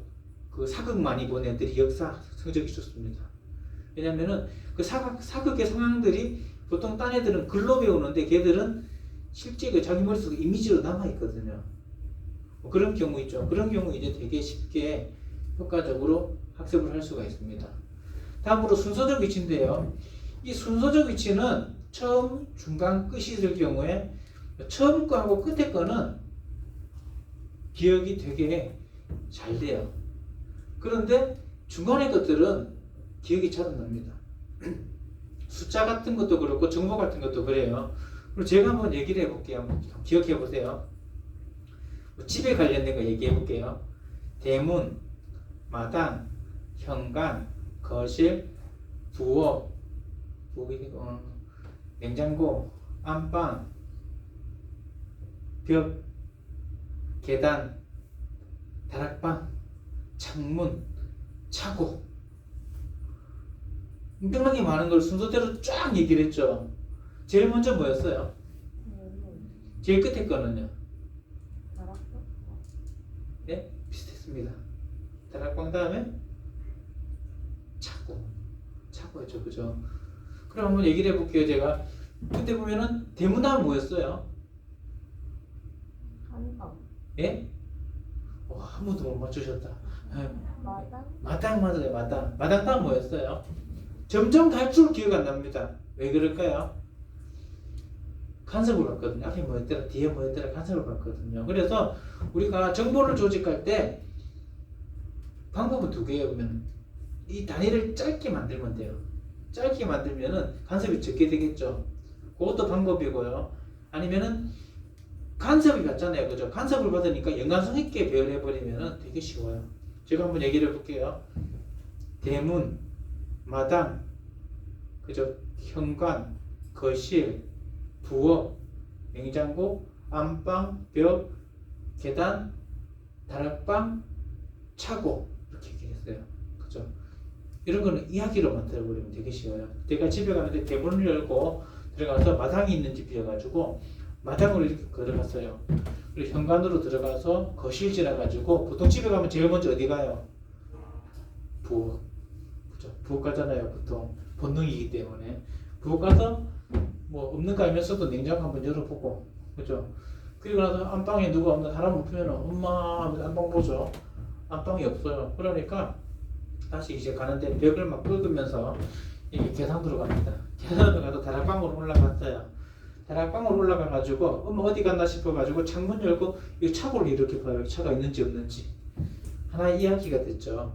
그 사극 많이 본 애들이 역사 성적이 좋습니다. 왜냐면은 그 사극의 상황들이 보통 딴 애들은 글로 배우는데 걔들은 실제 그 자기 머릿속에 이미지로 남아있거든요. 뭐 그런 경우 있죠. 그런 경우 이제 되게 쉽게 효과적으로 학습을 할 수가 있습니다. 다음으로 순서적 위치인데요. 이 순서적 위치는 처음, 중간, 끝이 있을 경우에 처음 거하고 끝에 거는 기억이 되게 잘 돼요. 그런데 중간의 것들은 기억이 잘 안 납니다. 숫자 같은 것도 그렇고 정보 같은 것도 그래요. 그리고 제가 한번 얘기를 해볼게요. 한번 기억해 보세요. 집에 관련된 거 얘기해 볼게요. 대문, 마당, 현관, 거실, 부엌, 냉장고, 안방, 벽, 계단, 다락방, 창문, 차고 엄청나게 많은 걸 순서대로 쫙 얘기를 했죠. 제일 먼저 뭐였어요? 제일 끝에 거는요? 네? 비슷했습니다. 다락방 다음에 차고였죠. 그죠? 그럼 한번 얘기를 해볼게요. 제가 그때 보면은 대문하면 뭐였어요? 한강. 예? 한 번도 못 맞추셨다. 마당. 마당 맞아요. 마당 다음 뭐였어요? 점점 갈수록 기억 안 납니다. 왜 그럴까요? 간섭을 받거든요. 앞에 뭐였더라, 뒤에 뭐였더라 간섭을 받거든요. 그래서 우리가 정보를 조직할 때 방법은 두 개예요. 보면 이 단위를 짧게 만들면 돼요. 짧게 만들면은 간섭이 적게 되겠죠. 그것도 방법이고요. 아니면은 간섭이 받잖아요. 그죠? 간섭을 받으니까 연관성 있게 배열해버리면은 되게 쉬워요. 제가 한번 얘기를 해볼게요. 대문, 마당, 그죠? 현관, 거실, 부엌, 냉장고, 안방, 벽, 계단, 다락방, 차고 이렇게 얘기했어요. 그죠? 이런 거는 이야기로 만들어버리면 되게 쉬워요. 제가 집에 가는데 대문을 열고 들어가서 마당이 있는 집이어가지고 마당으로 이렇게 걸어갔어요. 그리고 현관으로 들어가서 거실 지나가지고 보통 집에 가면 제일 먼저 어디 가요? 부엌. 그죠? 부엌 가잖아요. 보통 본능이기 때문에 부엌 가서 뭐 없는 거 알면서도 냉장고 한번 열어보고, 그죠? 그리고 나서 안방에 누가 없는 사람 없으면 엄마 하면서 안방 보죠. 안방이 없어요. 그러니까 다시 이제 가는데 벽을 막 긁으면서 이게 계단으로 갑니다. 계단으로 가서 다락방으로 올라갔어요. 다락방으로 올라가가지고 엄마 어디 갔나 싶어가지고 창문 열고 이 차고를 이렇게 봐요. 차가 있는지 없는지. 하나의 이야기가 됐죠.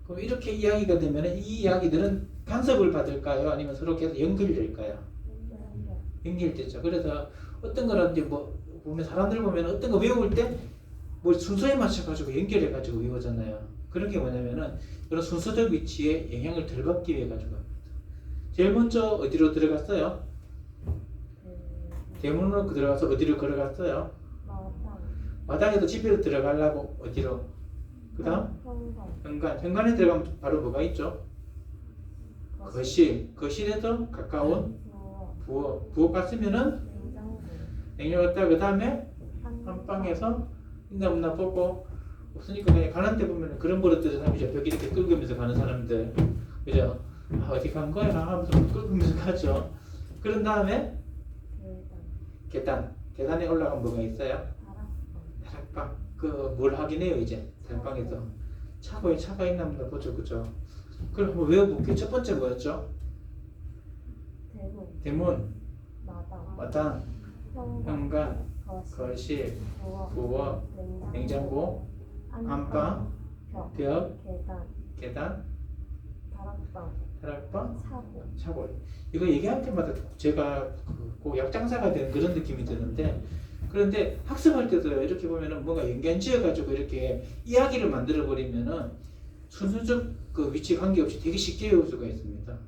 그럼 이렇게 이야기가 되면 이 이야기들은 간섭을 받을까요? 아니면 서로 계속 연결될까요? 연결되죠. 그래서 어떤 거라든지 뭐 보면 사람들 보면 어떤 거 외울 때 뭐 순서에 맞춰가지고 연결해가지고 외우잖아요. 그런 게 뭐냐면은 그런 순서적 위치에 영향을 덜 받기 위해 가지고 합니다. 제일 먼저 어디로 들어갔어요? 대문으로 들어가서 어디로 걸어갔어요? 마당에도 집에로 들어가려고 어디로? 그 다음? 현관. 현관에 들어가면 바로 뭐가 있죠? 거실. 거실에도 가까운 부엌. 부엌 갔으면은 냉장고 갔다 그 다음에 안방에서 있나 없나 보고 없으니까 그냥 가는 데 보면 그런 버릇들은 사람이죠. 벽 이렇게 긁으면서 가는 사람들. 그죠? 아, 어디 간 거야? 하면서 긁으면서 가죠. 그런 다음에 계단에 올라가면 뭐가 있어요? 다락방. 그 뭘 하긴 해요 이제 다락방에서 차고에 차가 있나 없나 보죠. 그죠? 그럼 한번 외워볼게요. 첫 번째 뭐였죠? 대문, 마당, 현관, 거실, 부엌, 냉장고, 안방, 벽, 계단, 다락방, 차고. 이거 얘기할 때마다 제가 꼭 약장사가 되는 그런 느낌이 드는데, 그런데 학습할 때도 이렇게 보면은 뭔가 연관지어 가지고 이렇게 이야기를 만들어 버리면은 순서적 그 위치 관계없이 되게 쉽게 외울 수가 있습니다.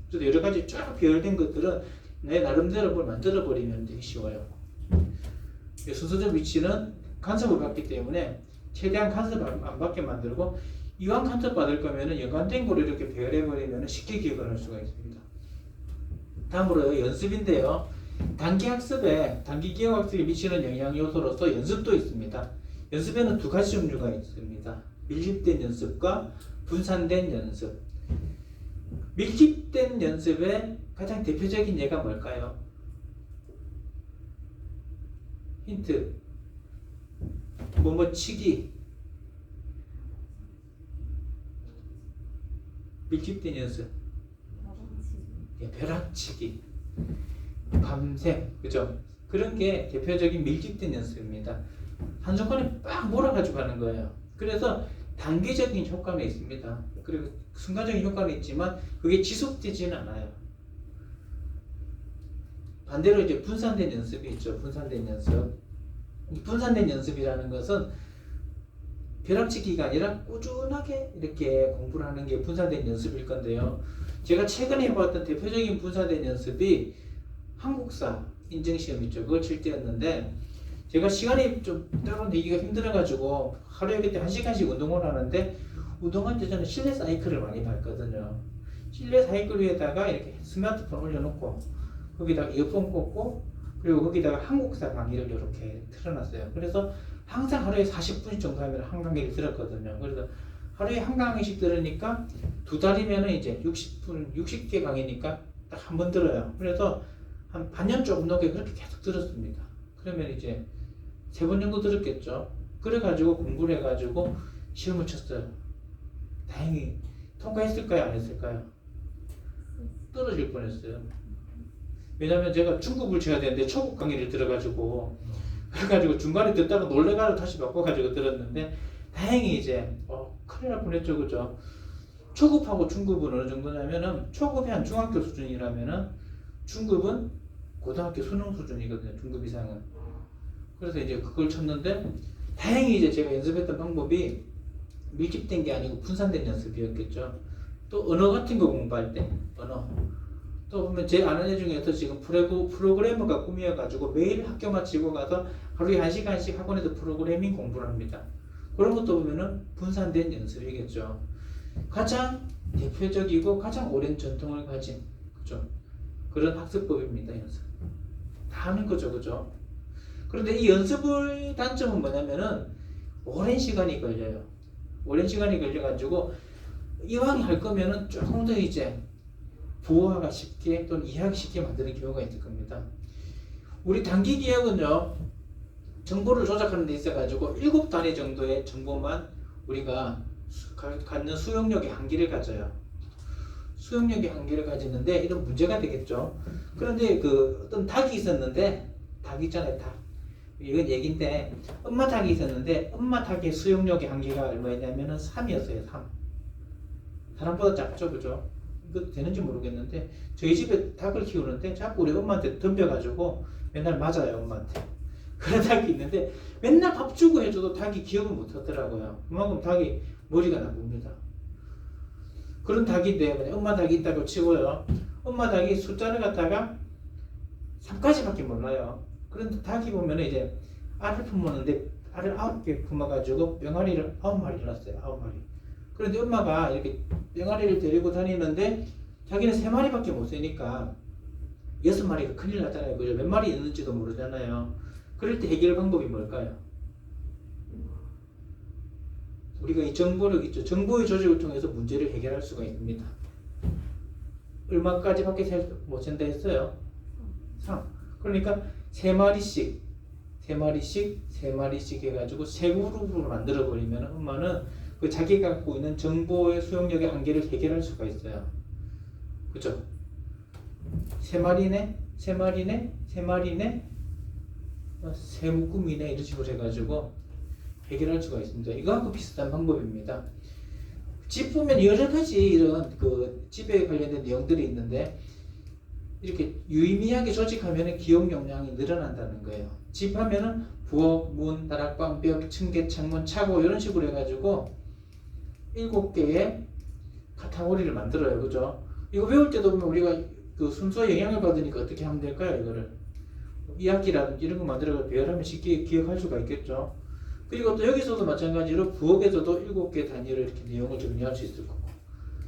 그래서 여러 가지 쫙 배열된 것들은 내 나름대로 뭘 만들어 버리면 되게 쉬워요. 순서적 위치는 간섭을 받기 때문에 최대한 간섭 안 받게 만들고, 이왕 간섭 받을 거면은 연관된 거로 이렇게 배열해 버리면 쉽게 기억을 할 수가 있습니다. 다음으로 연습인데요. 단기 학습에, 단기 기억 학습에 미치는 영향 요소로서 연습도 있습니다. 연습에는 두 가지 종류가 있습니다. 밀집된 연습과 분산된 연습. 밀집된 연습의 가장 대표적인 예가 뭘까요? 힌트. 뭐뭐 치기. 밀집된 연습. 벼락치기. 밤샘. 그죠? 그런 게 대표적인 밀집된 연습입니다. 한순간에 빡 몰아가지고 하는 거예요. 그래서 단기적인 효과는 있습니다. 그리고 순간적인 효과는 있지만 그게 지속되지는 않아요. 반대로 이제 분산된 연습이 있죠. 분산된 연습. 분산된 연습이라는 것은 벼락치기가 아니라 꾸준하게 이렇게 공부를 하는 게 분산된 연습일 건데요. 제가 최근에 해봤던 대표적인 분산된 연습이 한국사 인증시험 있죠. 그걸 칠 때였는데, 제가 시간이 좀 따로 내기가 힘들어가지고 하루에 그때 1시간씩 운동을 하는데, 운동할 때 저는 실내 사이클을 많이 밟거든요. 실내 사이클 위에다가 이렇게 스마트폰 올려놓고 거기다가 이어폰 꽂고, 그리고 거기다가 한국사 강의를 이렇게 틀어놨어요. 그래서 항상 하루에 40분 정도 하면 한 강의를 들었거든요. 그래서 하루에 한 강의씩 들으니까 두 달이면 이제 60분, 60개 강의니까 딱 한 번 들어요. 그래서 한 반년 조금 넘게 그렇게 계속 들었습니다. 그러면 이제 3번 정도 들었겠죠. 그래가지고 공부를 해가지고 시험을 쳤어요. 다행히 통과했을까요? 안 했을까요? 떨어질 뻔했어요. 왜냐면 제가 중급을 쳐야 되는데 초급 강의를 들어가지고, 그래가지고 중간에 듣다가 놀래가지고 다시 바꿔가지고 들었는데, 다행히 이제 큰일 날 뻔했죠. 그죠? 초급하고 중급은 어느 정도냐면은, 초급이 한 중학교 수준이라면은 중급은 고등학교 수능 수준이거든요. 중급 이상은. 그래서 이제 그걸 쳤는데, 다행히 이제 제가 연습했던 방법이 밀집된 게 아니고 분산된 연습이었겠죠. 또 언어 같은 거 공부할 때, 언어. 또 보면 제 아는 애 중에서 지금 프로그래머가 꿈이어가지고 매일 학교 마치고 가서 하루에 1시간씩 학원에서 프로그래밍 공부를 합니다. 그런 것도 보면은 분산된 연습이겠죠. 가장 대표적이고 가장 오랜 전통을 가진, 그죠? 그런 학습법입니다. 연습. 다 하는 거죠. 그죠? 그런데 이 연습의 단점은 뭐냐면은 오랜 시간이 걸려요. 오랜 시간이 걸려가지고 이왕 할 거면은 조금 더 이제 부호화가 쉽게 또는 이해하기 쉽게 만드는 경우가 있을 겁니다. 우리 단기 기억은요, 정보를 조작하는 데 있어가지고 7단위 정도의 정보만 우리가 갖는 수용력의 한계를 가져요. 수용력의 한계를 가지는데 이런 문제가 되겠죠. 그런데 그 어떤 닭이 있었는데, 닭 있잖아요, 닭. 이건 얘기인데, 엄마 닭이 있었는데, 엄마 닭의 수용력의 한계가 얼마였냐면은 3이었어요, 3. 사람보다 작죠, 그죠? 이거 되는지 모르겠는데, 저희 집에 닭을 키우는데 자꾸 우리 엄마한테 덤벼가지고 맨날 맞아요, 엄마한테. 그런 닭이 있는데, 맨날 밥 주고 해줘도 닭이 기억을 못 하더라고요. 그만큼 닭이 머리가 나쁩니다. 그런 닭인데, 엄마 닭이 있다고 치고요. 엄마 닭이 숫자를 갖다가 3까지밖에 몰라요. 그런데 닭이 보면 이제 알을 품었는데, 알을 9개 품어가지고 병아리를 9마리 낳았어요. 9마리. 그런데 엄마가 이렇게 병아리를 데리고 다니는데, 자기는 3마리밖에 못 쓰니까 6마리가 큰일 났잖아요. 그죠? 몇 마리 있는지도 모르잖아요. 그럴 때 해결 방법이 뭘까요? 우리가 이 정보력 있죠. 정보의 조직을 통해서 문제를 해결할 수가 있습니다. 얼마까지밖에 못 센다 했어요? 3. 그러니까 3마리씩 해가지고 세 그룹으로 만들어 버리면 엄마는 그 자기가 갖고 있는 정보의 수용력의 한계를 해결할 수가 있어요. 그죠? 3마리네, 3묶음이네 이런 식으로 해가지고 해결할 수가 있습니다. 이거하고 비슷한 방법입니다. 집 보면 여러 가지 이런 그 집에 관련된 내용들이 있는데, 이렇게 유의미하게 조직하면 기억 용량이 늘어난다는 거예요. 집 하면은 부엌, 문, 다락방, 벽, 층계, 창문, 차고 이런 식으로 해가지고 7개의 카테고리를 만들어요. 그죠? 이거 배울 때도 보면 우리가 그 순서에 영향을 받으니까 어떻게 하면 될까요? 이거를 이야기라든지 이런 거 만들어 배열하면 쉽게 기억할 수가 있겠죠. 그리고 또 여기서도 마찬가지로 부엌에서도 7개 단위로 이렇게 내용을 정리할 수 있을 거고,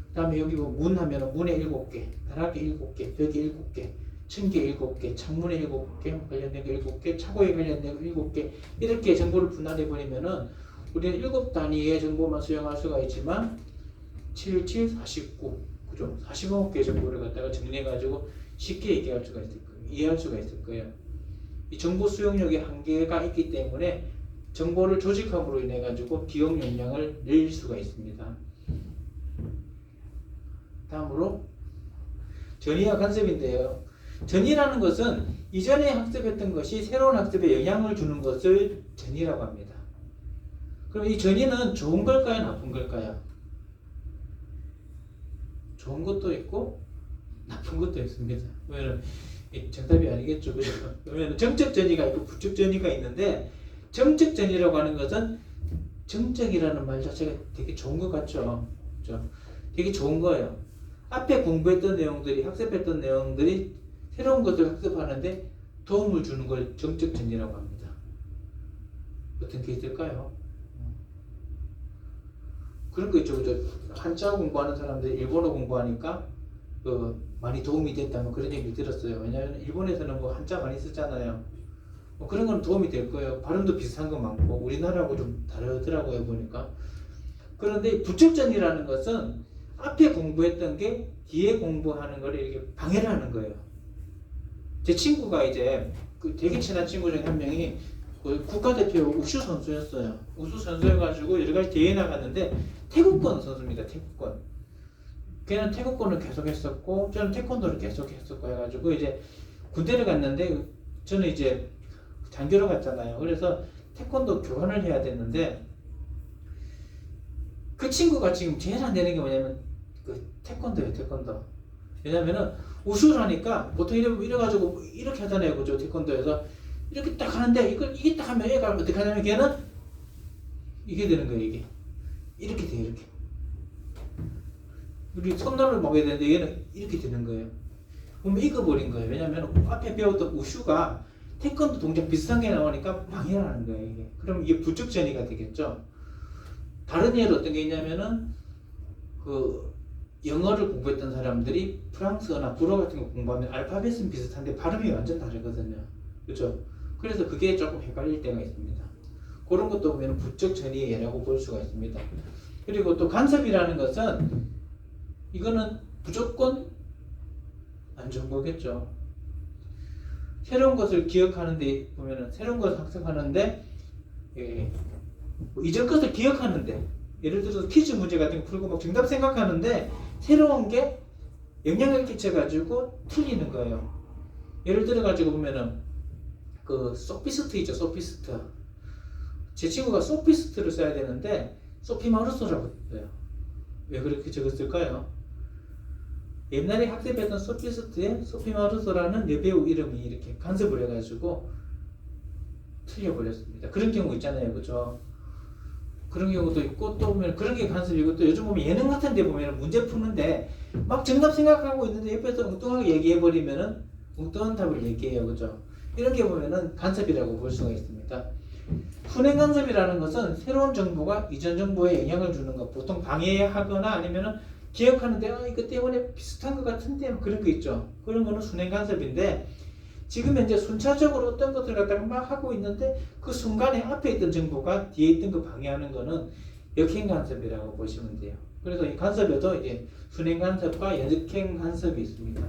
그 다음에 여기 뭐 문 하면 문에 7개, 다락에 7개, 벽에 7개, 층계 7개, 창문에 7개, 관련된 거 7개, 차고에 관련된 거 7개, 이렇게 정보를 분할해 버리면은 우리는 7단위의 정보만 수용할 수가 있지만 7, 7, 49, 그죠? 49개 정보를 갖다가 정리해가지고 쉽게 얘기할 수가 있을 거예요. 이해할 수가 있을 거예요. 이 정보 수용력의 한계가 있기 때문에 정보를 조직함으로 인해 가지고 기억 용량을 낼 수가 있습니다. 다음으로 전이와 간섭인데요. 전이라는 것은 이전에 학습했던 것이 새로운 학습에 영향을 주는 것을 전이라고 합니다. 그럼 이 전이는 좋은 걸까요, 나쁜 걸까요? 좋은 것도 있고 나쁜 것도 있습니다. 왜냐면 정답이 아니겠죠, 그죠? 왜냐면 정적 전이가 있고 부적 전이가 있는데, 정적 전이라고 하는 것은 정적이라는 말 자체가 되게 좋은 것 같죠, 그죠? 되게 좋은 거예요. 앞에 공부했던 내용들이, 학습했던 내용들이 새로운 것을 학습하는데 도움을 주는 걸 정적 전이라고 합니다. 어떤 게 있을까요? 그런 거 있죠, 그죠? 한자 공부하는 사람들이 일본어 공부하니까 많이 도움이 됐다는 그런 얘기 들었어요. 왜냐하면 일본에서는 뭐 한자 많이 쓰잖아요. 뭐 그런 건 도움이 될 거예요. 발음도 비슷한 거 많고 우리나라하고 좀 다르더라고요, 보니까. 그런데 부적전이라는 것은 앞에 공부했던 게 뒤에 공부하는 걸 이렇게 방해를 하는 거예요. 제 친구가 이제 그 되게 친한 친구 중에 한 명이 그 국가대표 우슈 선수였어요. 우슈 선수여가지고 여러 가지 대회에 나갔는데 태국권 선수입니다. 태국권. 걔는 태국권을 계속 했었고 저는 태권도를 계속 했었고 해가지고 이제 군대를 갔는데 저는 이제 장교로 갔잖아요. 그래서 태권도 교관을 해야 됐는데 그 친구가 지금 제일 안 되는 게 뭐냐면 그 태권도예요. 태권도. 왜냐면은 우수를 하니까 보통 이래가지고 이렇게 하잖아요. 그죠? 태권도에서 이렇게 딱 하는데 이게 딱 하면 애가 어떻게 하냐면 걔는 이게 되는 거예요. 이렇게 돼요. 이렇게. 우리 손날을 먹어야 되는데 얘는 이렇게 되는 거예요. 그러면 익어버린 거예요. 왜냐면 앞에 배웠던 우슈가 태권도 동작 비슷한 게 나오니까 방해를 하는 거예요. 이게. 그럼 이게 부적전이가 되겠죠. 다른 예로 어떤 게 있냐면은 그 영어를 공부했던 사람들이 프랑스어나 불어 같은 거 공부하면 알파벳은 비슷한데 발음이 완전 다르거든요. 그렇죠? 그래서 그게 조금 헷갈릴 때가 있습니다. 그런 것도 보면 부적 전이의 예라고 볼 수가 있습니다. 그리고 또 간섭이라는 것은 이거는 무조건 안 좋은 거겠죠. 새로운 것을 기억하는데 보면은 새로운 것을 학습하는데 뭐 이전 것을 기억하는데 예를 들어서 퀴즈 문제 같은 거 풀고 막 정답 생각하는데 새로운 게 영향을 끼쳐가지고 틀리는 거예요. 예를 들어가지고 보면은 그 소피스트 있죠, 소피스트. 제 친구가 소피스트를 써야 되는데 소피마루소라고 써요. 왜 그렇게 적었을까요? 옛날에 학습했던 소피스트에 소피마루소라는 여배우 이름이 이렇게 간섭을 해가지고 틀려버렸습니다. 그런 경우 있잖아요, 그죠? 그런 경우도 있고 또 보면 그런 게 간섭이고 또 요즘 보면 예능 같은 데 보면 문제 푸는데 막 정답 생각하고 있는데 옆에서 엉뚱하게 얘기해버리면은 엉뚱한 답을 얘기해요, 그죠? 이런 게 보면은 간섭이라고 볼 수가 있습니다. 훈행 간섭이라는 것은 새로운 정보가 이전 정보에 영향을 주는 것, 보통 방해하거나 아니면은 기억하는데 이거 때문에 비슷한 것 같은데 뭐 그런 거 있죠. 그런 거는 순행 간섭인데 지금 현재 순차적으로 어떤 것을 갖다가 막 하고 있는데 그 순간에 앞에 있던 정보가 뒤에 있던 거 방해하는 거는 역행 간섭이라고 보시면 돼요. 그래서 이 간섭에도 이제 순행 간섭과 역행 간섭이 있습니다.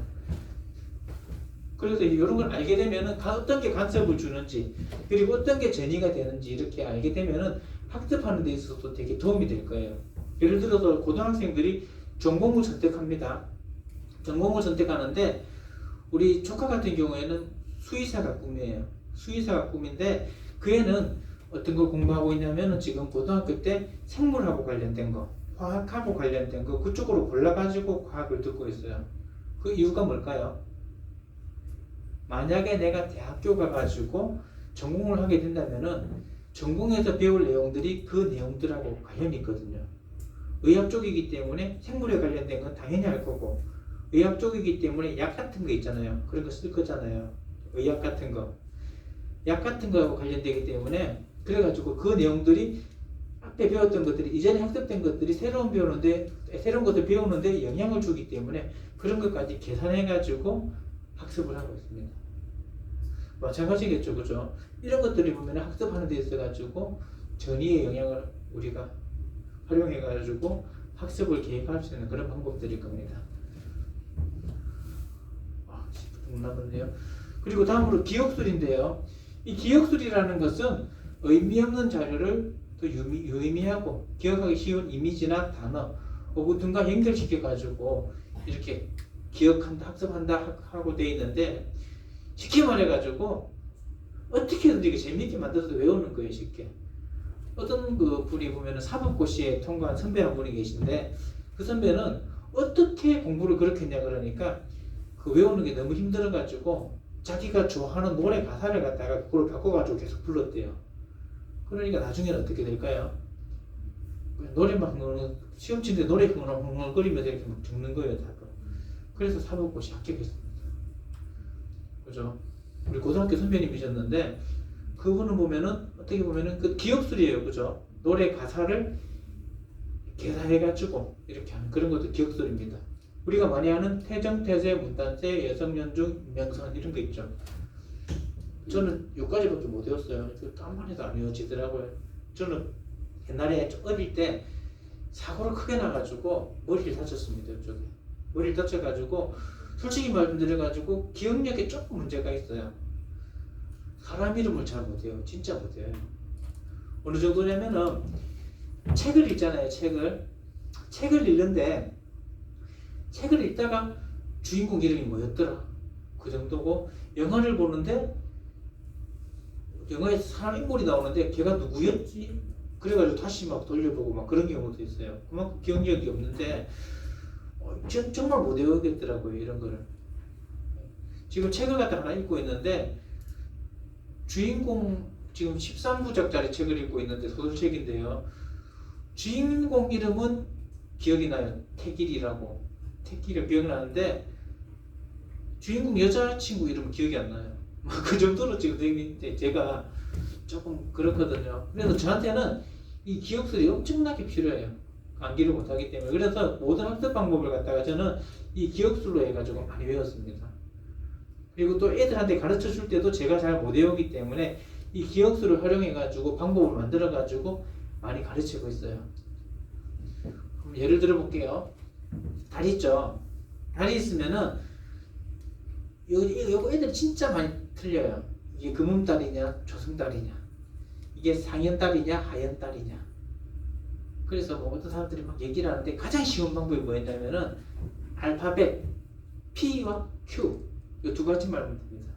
그래서 이런 걸 알게 되면은 어떤 게 간섭을 주는지 그리고 어떤 게 전이가 되는지 이렇게 알게 되면은 학습하는 데 있어서도 되게 도움이 될 거예요. 예를 들어서 고등학생들이 전공을 선택합니다. 전공을 선택하는데 우리 조카 같은 경우에는 수의사가 꿈이에요. 수의사가 꿈인데 그 애는 어떤 걸 공부하고 있냐면은 지금 고등학교 때 생물하고 관련된 거, 화학하고 관련된 거 그쪽으로 골라가지고 과학을 듣고 있어요. 그 이유가 뭘까요? 만약에 내가 대학교 가가지고 전공을 하게 된다면은 전공에서 배울 내용들이 그 내용들하고 관련이 있거든요. 의학 쪽이기 때문에 생물에 관련된 건 당연히 할 거고 의학 쪽이기 때문에 약 같은 거 있잖아요. 그런 거 쓸 거잖아요. 의학 같은 거. 약 같은 거하고 관련되기 때문에 그래가지고 그 내용들이 앞에 배웠던 것들이 이전에 학습된 것들이 새로운 것을 배우는데 영향을 주기 때문에 그런 것까지 계산해가지고 학습을 하고 있습니다. 마찬가지겠죠, 그죠? 이런 것들이 보면 학습하는 데 있어가지고 전이의 영향을 우리가 활용해가지고 학습을 계획할 수 있는 그런 방법들일 겁니다. 남았네요. 그리고 다음으로 기억술인데요. 이 기억술이라는 것은 의미 없는 자료를 더 유의미하고 기억하기 쉬운 이미지나 단어 혹은 등과 연결시켜가지고 이렇게 기억한다, 학습한다 하고 돼 있는데 쉽게 말해가지고 어떻게든 이게 재미있게 만들어서 외우는 거예요, 쉽게. 어떤 그 분이 보면은 사법고시에 통과한 선배 한 분이 계신데 그 선배는 어떻게 공부를 그렇게 했냐 그러니까 그 외우는 게 너무 힘들어가지고 자기가 좋아하는 노래 가사를 갖다가 그걸 바꿔가지고 계속 불렀대요. 그러니까 나중에는 어떻게 될까요? 노래만 시험 치는데 노래 흥얼흥얼거리면서 이렇게 막 적는 거예요, 답을. 그래서 사법고시 합격했습니다. 그죠? 우리 고등학교 선배님이셨는데 그분은 보면은 어떻게 보면은 그 기억술이에요, 그죠? 노래 가사를 계산해가지고 이렇게 하는 그런 것도 기억술입니다. 우리가 많이 하는 태정, 태세, 문단세, 여성연중, 명선 이런 거 있죠. 저는 여기까지밖에 못 외웠어요. 딴만 해도 안 외워지더라고요. 저는 옛날에 어릴 때 사고를 크게 나가지고 머리를 다쳤습니다. 이쪽에 머리를 다쳐가지고 솔직히 말씀드려가지고 기억력에 조금 문제가 있어요. 사람 이름을 잘 못해요. 진짜 못해요. 어느 정도냐면은 책을 읽잖아요. 책을 읽는데 책을 읽다가 주인공 이름이 뭐였더라 그 정도고 영화를 보는데 영화에서 사람 인물이 나오는데 걔가 누구였지? 그래가지고 다시 막 돌려보고 막 그런 경우도 있어요. 그만큼 기억력이 없는데 정말 못 외우겠더라고요, 이런 거를. 지금 책을 갖다 하나 읽고 있는데 주인공 지금 13부작짜리 책을 읽고 있는데 소설책인데요. 주인공 이름은 기억이 나요. 태길이라고. 태길이 기억나는데 주인공 여자친구 이름은 기억이 안 나요. 그 정도로 지금 되는데 제가 조금 그렇거든요. 그래서 저한테는 이 기억술이 엄청나게 필요해요. 암기를 못하기 때문에. 그래서 모든 학습 방법을 갖다가 저는 이 기억술로 해가지고 많이 외웠습니다. 그리고 또 애들한테 가르쳐 줄 때도 제가 잘 못 외우기 때문에 이 기억술을 활용해가지고 방법을 만들어가지고 많이 가르치고 있어요. 그럼 예를 들어 볼게요. 다리 있죠? 다리 있으면은 이거 애들 진짜 많이 틀려요. 이게 금음달이냐 조승달이냐, 이게 상현달이냐 하현달이냐. 그래서 뭐 어떤 사람들이 막 얘기를 하는데 가장 쉬운 방법이 뭐였냐면은 알파벳 P와 Q 이 두 가지 말하면 됩니다.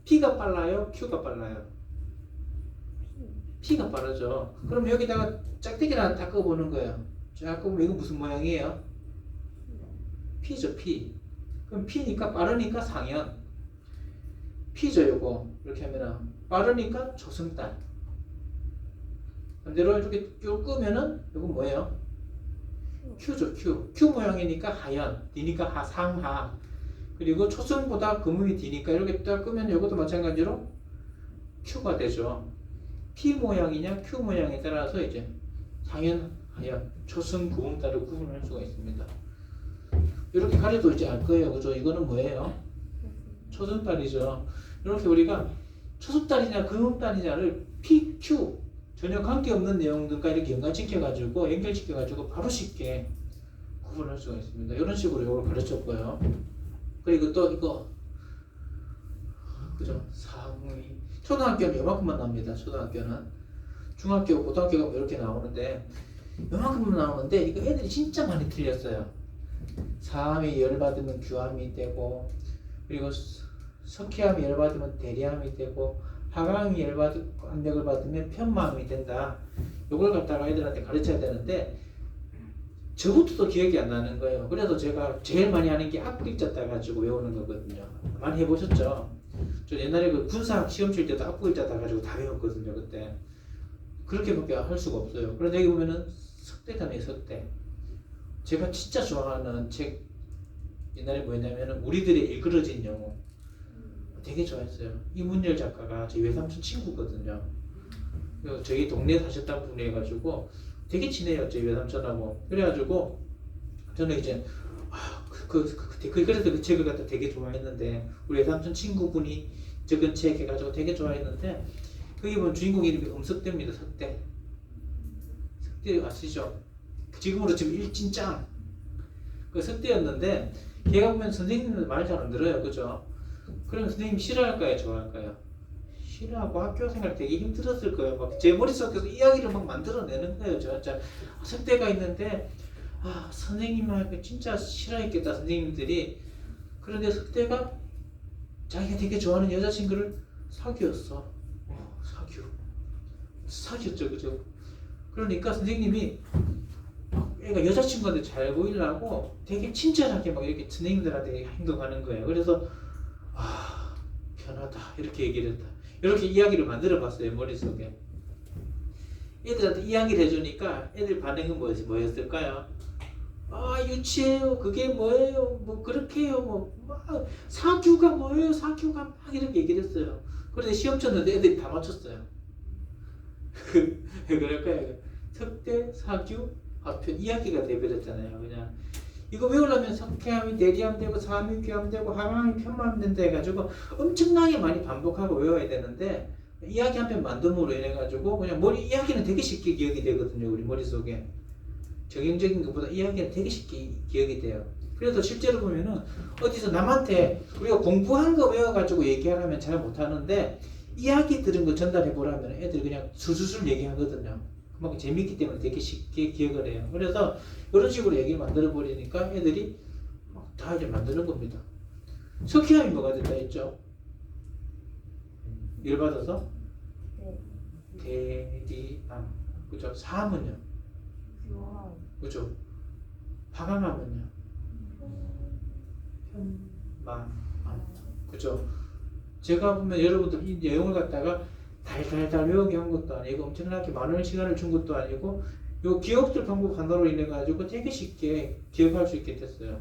P가 빨라요, Q가 빨라요? P가 빠르죠. 그럼 여기다가 짝대기를 하나 닦아보는 거예요. 자, 그럼 이거 무슨 모양이에요? P죠, P. 그럼 P니까 빠르니까 상현. P죠, 요거. 이렇게 하면은 빠르니까 조승달. 반대로 이렇게 쭉 끄면은 이건 뭐예요? Q죠, Q. Q 모양이니까 하현. D니까 상하. 그리고 초승보다 금음이 D니까 이렇게 딱 끄면 이것도 마찬가지로 Q가 되죠. P 모양이냐 Q 모양에 따라서 이제 상현, 하현, 초승, 금음 따로 구분할 수가 있습니다. 이렇게 가려도 이제 알 거예요. 그죠? 이거는 뭐예요? 초승달이죠. 이렇게 우리가 초승달이냐 금음달이냐를 P, Q 전혀 관계없는 내용들과 이렇게 연관시켜가지고 연결시켜가지고 바로 쉽게 구분할 수가 있습니다. 이런 식으로 이걸 가르쳤고요. 그리고 또 이거 그죠? 상위 초등학교는 요만큼만 나옵니다. 초등학교는 중학교, 고등학교가 이렇게 나오는데 요만큼만 나오는데 이거 애들이 진짜 많이 틀렸어요. 사함이 열받으면 규함이 되고, 그리고 석회함이 열받으면 대리함이 되고, 하강이 열받고 압력을 받으면 편마함이 된다. 요걸 갖다가 애들한테 가르쳐야 되는데 저것도 기억이 안 나는 거예요. 그래서 제가 제일 많이 하는 게 앞글자 따가지고 외우는 거거든요. 많이 해보셨죠? 저 옛날에 그 군사학 시험 칠 때도 앞글자 따가지고 다 외웠거든요. 그때 그렇게밖에 할 수가 없어요. 그런데 여기 보면은 석대잖아요. 석대. 제가 진짜 좋아하는 책 옛날에 뭐였냐면은 우리들의 일그러진 영웅. 되게 좋아했어요. 이문열 작가가 저희 외삼촌 친구거든요. 그래서 저희 동네에 사셨다는 분이 해가지고 되게 친해요. 저희 외삼촌하고. 그래가지고 저는 이제 그래서 그 책을 갖다 되게 좋아했는데 우리 외삼촌 친구분이 적은 책 해가지고 되게 좋아했는데 거기 보면 주인공 이름이 음석대입니다. 석대. 석대 아시죠? 지금으로 치면 일진짱. 그 석대였는데 걔가 보면 선생님들 말 잘 안 들어요. 그죠? 그럼 선생님 싫어할까요? 좋아할까요? 싫어하고 학교 생활 되게 힘들었을 거예요. 막 제 머릿속에서 이야기를 막 만들어내는 거예요. 진짜 석대가 있는데 선생님하고 진짜 싫어했겠다 선생님들이. 그런데 석대가 자기가 되게 좋아하는 여자친구를 사귀었어. 사귀었죠. 그죠? 그러니까 선생님이 애가 여자친구한테 잘 보이려고 되게 친절하게 막 이렇게 선생님들한테 행동하는 거예요. 그래서 편하다 이렇게 얘기를 했다. 이렇게 이야기를 만들어 봤어요. 머릿속에. 애들한테 이야기를 해주니까 애들 반응은 뭐였을까요? 유치해요. 그게 뭐예요? 뭐 그렇게 해요. 막 사규가 뭐예요? 사규가 막 이렇게 얘기를 했어요. 그런데 시험 쳤는데 애들이 다 맞췄어요. 왜 그럴까요? 석대, 사규, 합편 이야기가 돼버렸잖아요. 그냥 이거 외우려면 석회함이 대리함 되고 사함이 귀함 되고 하강이 편마함 된다 해가지고 엄청나게 많이 반복하고 외워야 되는데 이야기 한 편 만듦으로 인해가지고 그냥 이야기는 되게 쉽게 기억이 되거든요. 우리 머릿속에 정형적인 것보다 이야기는 되게 쉽게 기억이 돼요. 그래서 실제로 보면은 어디서 남한테 우리가 공부한 거 외워가지고 얘기하려면 잘 못하는데 이야기 들은 거 전달해보라면 애들이 그냥 술술술 얘기하거든요. 그만큼 재밌기 때문에 되게 쉽게 기억을 해요. 그래서 이런 식으로 얘기를 만들어 버리니까 애들이 막 다 이제 만드는 겁니다. 석회암이 뭐가 된다 했죠? 열받아서 대리암. 그죠? 사암은요? 그죠? 하강암은요? 편마암. 그죠? 제가 보면 여러분들 이 내용을 갖다가 달달달 외우게 한 것도 아니고 엄청나게 많은 시간을 준 것도 아니고 요 기억들 방법 하나로 인해 가지고 되게 쉽게 기억할 수 있게 됐어요.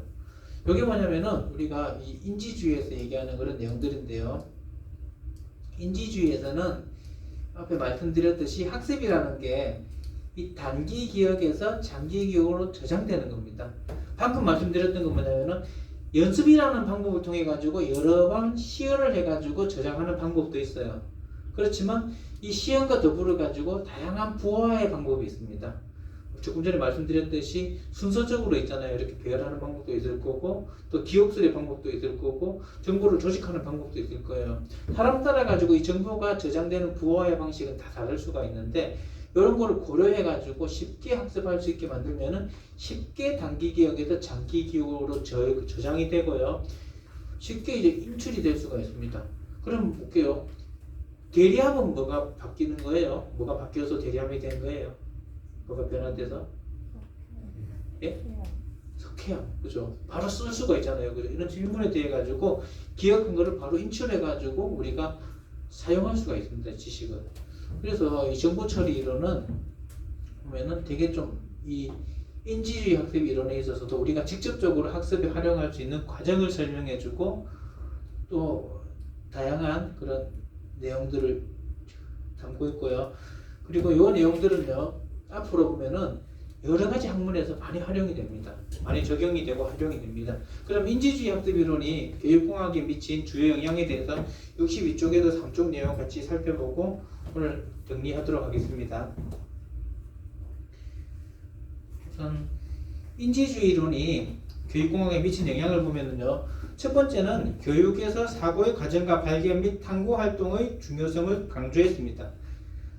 이게 뭐냐면은 우리가 이 인지주의에서 얘기하는 그런 내용들인데요. 인지주의에서는 앞에 말씀드렸듯이 학습이라는 게 이 단기 기억에서 장기 기억으로 저장되는 겁니다. 방금 말씀드렸던 건 뭐냐면은 연습이라는 방법을 통해 가지고 여러 번 시연을 해 가지고 저장하는 방법도 있어요. 그렇지만 이 시연과 더불어 가지고 다양한 부화의 방법이 있습니다. 조금 전에 말씀드렸듯이 순서적으로 있잖아요. 이렇게 배열하는 방법도 있을 거고 또 기억술의 방법도 있을 거고 정보를 조직하는 방법도 있을 거예요. 사람 따라 가지고 이 정보가 저장되는 부호의 방식은 다 다를 수가 있는데 이런 거를 고려해 가지고 쉽게 학습할 수 있게 만들면은 쉽게 단기 기억에서 장기 기억으로 저장이 되고요. 쉽게 이제 인출이 될 수가 있습니다. 그럼 볼게요. 대리함은 뭐가 바뀌는 거예요? 뭐가 바뀌어서 대리함이 된 거예요? 뭐가 변화돼서? 예? 석회암, 그죠? 바로 쓸 수가 있잖아요. 그죠? 이런 질문에 대해 가지고 기억한 거를 바로 인출해 가지고 우리가 사용할 수가 있습니다. 지식을. 그래서 이 정보 처리 이론은 보면은 되게 좀 이 인지주의 학습 이론에 있어서도 우리가 직접적으로 학습에 활용할 수 있는 과정을 설명해 주고 또 다양한 그런 내용들을 담고 있고요. 그리고 이 내용들은요, 앞으로 보면은 여러 가지 학문에서 많이 활용이 됩니다. 많이 적용이 되고 활용이 됩니다. 그럼 인지주의 학습 이론이 교육공학에 미친 주요 영향에 대해서 62쪽에도 3쪽 내용 같이 살펴보고 오늘 정리하도록 하겠습니다. 우선 인지주의 이론이 교육공학에 미친 영향을 보면은요, 첫 번째는 교육에서 사고의 과정과 발견 및 탐구 활동의 중요성을 강조했습니다.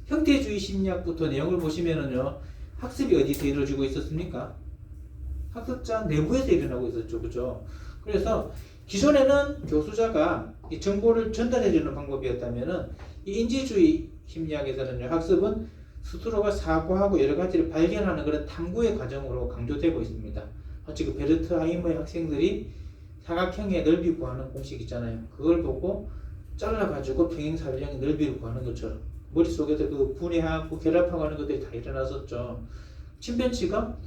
형태주의 심리학부터 내용을 보시면은요, 학습이 어디서 이루어지고 있었습니까? 학습자 내부에서 일어나고 있었죠, 그죠? 그래서 기존에는 교수자가 이 정보를 전달해주는 방법이었다면은 이 인지주의 심리학에서는요, 학습은 스스로가 사고하고 여러 가지를 발견하는 그런 탐구의 과정으로 강조되고 있습니다. 마치 그 베르트 하이머의 학생들이 사각형의 넓이 구하는 공식 있잖아요. 그걸 보고 잘라가지고 평행사변형의 넓이를 구하는 것처럼 머릿속에서 그 분해하고 결합하고 하는 것들이 다 일어났었죠. 침팬지가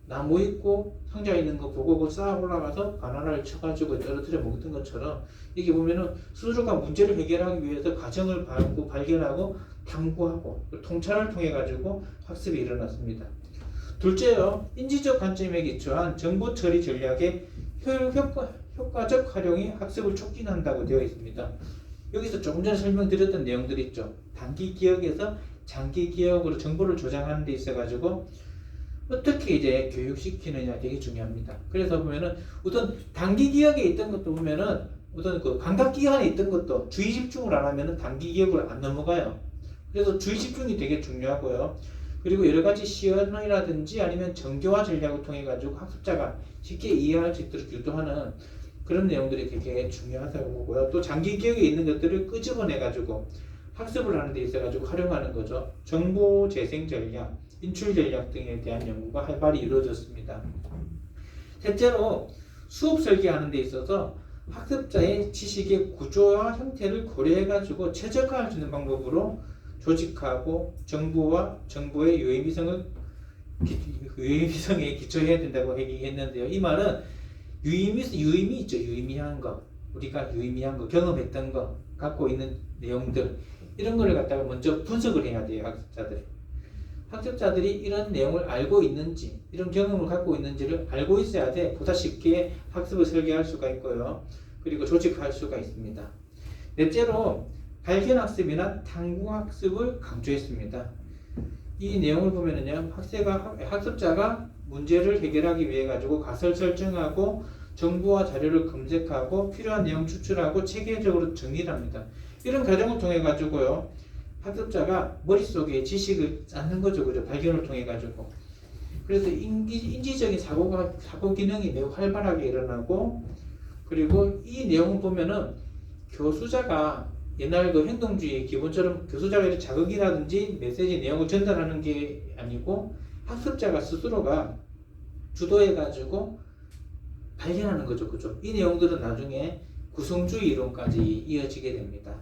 나무 있고 상자 있는 거 보고 그 쌓아 올라가서 바나나를 쳐가지고 떨어뜨려 먹던 것처럼 이게 보면은 스스로가 문제를 해결하기 위해서 과정을 밟고 발견하고 탐구하고 통찰을 통해 가지고 학습이 일어났습니다. 둘째요, 인지적 관점에 기초한 정보 처리 전략의 효과적 활용이 학습을 촉진한다고 되어 있습니다. 여기서 조금 전에 설명드렸던 내용들이 있죠. 단기 기억에서 장기 기억으로 정보를 저장하는 데 있어 가지고 어떻게 이제 교육시키느냐 되게 중요합니다. 그래서 보면은 우선 단기 기억에 있던 것도 보면은 우선 그 감각 기관에 있던 것도 주의 집중을 안 하면은 단기 기억을 안 넘어가요. 그래서 주의 집중이 되게 중요하고요. 그리고 여러 가지 시연이라든지 아니면 정교화 전략을 통해 가지고 학습자가 쉽게 이해할 수 있도록 유도하는 그런 내용들이 되게 중요하다고 보고요. 또 장기 기억에 있는 것들을 끄집어내 가지고 학습을 하는 데 있어 가지고 활용하는 거죠. 정보 재생 전략, 인출 전략 등에 대한 연구가 활발히 이루어졌습니다. 셋째로 수업 설계하는 데 있어서 학습자의 지식의 구조와 형태를 고려해 가지고 최적화할 수 있는 방법으로 조직하고 정보의 유의미성에 기초해야 된다고 얘기했는데요. 이 말은 유의미 있죠. 유의미한 거, 우리가 유의미한 거, 경험했던 거, 갖고 있는 내용들 이런 거를 갖다가 먼저 분석을 해야 돼요. 학습자들이 이런 내용을 알고 있는지, 이런 경험을 갖고 있는지를 알고 있어야 돼. 보다 쉽게 학습을 설계할 수가 있고요. 그리고 조직할 수가 있습니다. 넷째로 발견학습이나 탐구학습을 강조했습니다. 이 내용을 보면은요, 학습자가 문제를 해결하기 위해 가지고 가설 설정하고 정보와 자료를 검색하고 필요한 내용 추출하고 체계적으로 정리를 합니다. 이런 과정을 통해 가지고요, 학습자가 머릿속에 지식을 쌓는 거죠, 그죠? 발견을 통해 가지고. 그래서 인지적인 사고 기능이 매우 활발하게 일어나고, 그리고 이 내용을 보면은 교수자가 옛날 그 행동주의 기본처럼 교수자가 이렇게 자극이라든지 메시지 내용을 전달하는 게 아니고 학습자가 스스로가 주도해가지고 발견하는 거죠, 그죠? 이 내용들은 나중에 구성주의 이론까지 이어지게 됩니다.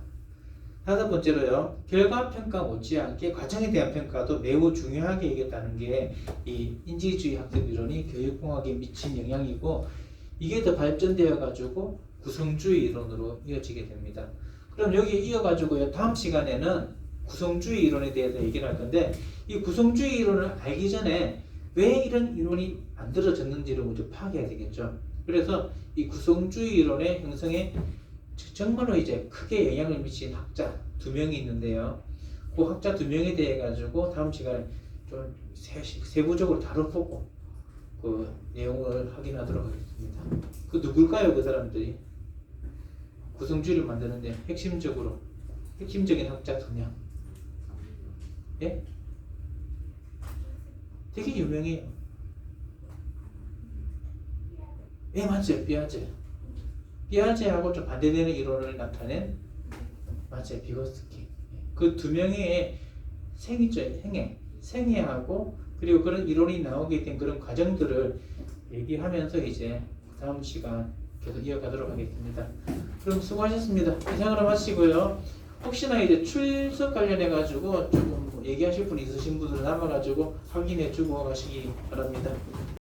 다섯 번째로요, 결과평가 못지않게 과정에 대한 평가도 매우 중요하게 여겼다는 게 이 인지주의 학습 이론이 교육공학에 미친 영향이고, 이게 더 발전되어 가지고 구성주의 이론으로 이어지게 됩니다. 그럼 여기 이어가지고요, 다음 시간에는 구성주의 이론에 대해서 얘기를 할 건데, 이 구성주의 이론을 알기 전에 왜 이런 이론이 만들어졌는지를 먼저 파악해야 되겠죠. 그래서 이 구성주의 이론의 형성에 정말로 이제 크게 영향을 미친 학자 두 명이 있는데요. 그 학자 두 명에 대해 가지고 다음 시간에 좀 세부적으로 다뤄보고 그 내용을 확인하도록 하겠습니다. 그 누굴까요? 그 사람들이 구성주의를 만드는데 핵심적인 학자 성향. 예? 되게 유명해요. 예, 맞아요. 삐아제하고 좀 반대되는 이론을 나타낸 맞아요. 비고스키. 그 두 명의 생이죠. 생애하고 그리고 그런 이론이 나오게 된 그런 과정들을 얘기하면서 이제 다음 시간 계속 이어가도록 하겠습니다. 그럼 수고하셨습니다. 이상으로 마치고요. 혹시나 이제 출석 관련해 가지고 조금 얘기하실 분 있으신 분들 남아 가지고 확인해 주고 가시기 바랍니다.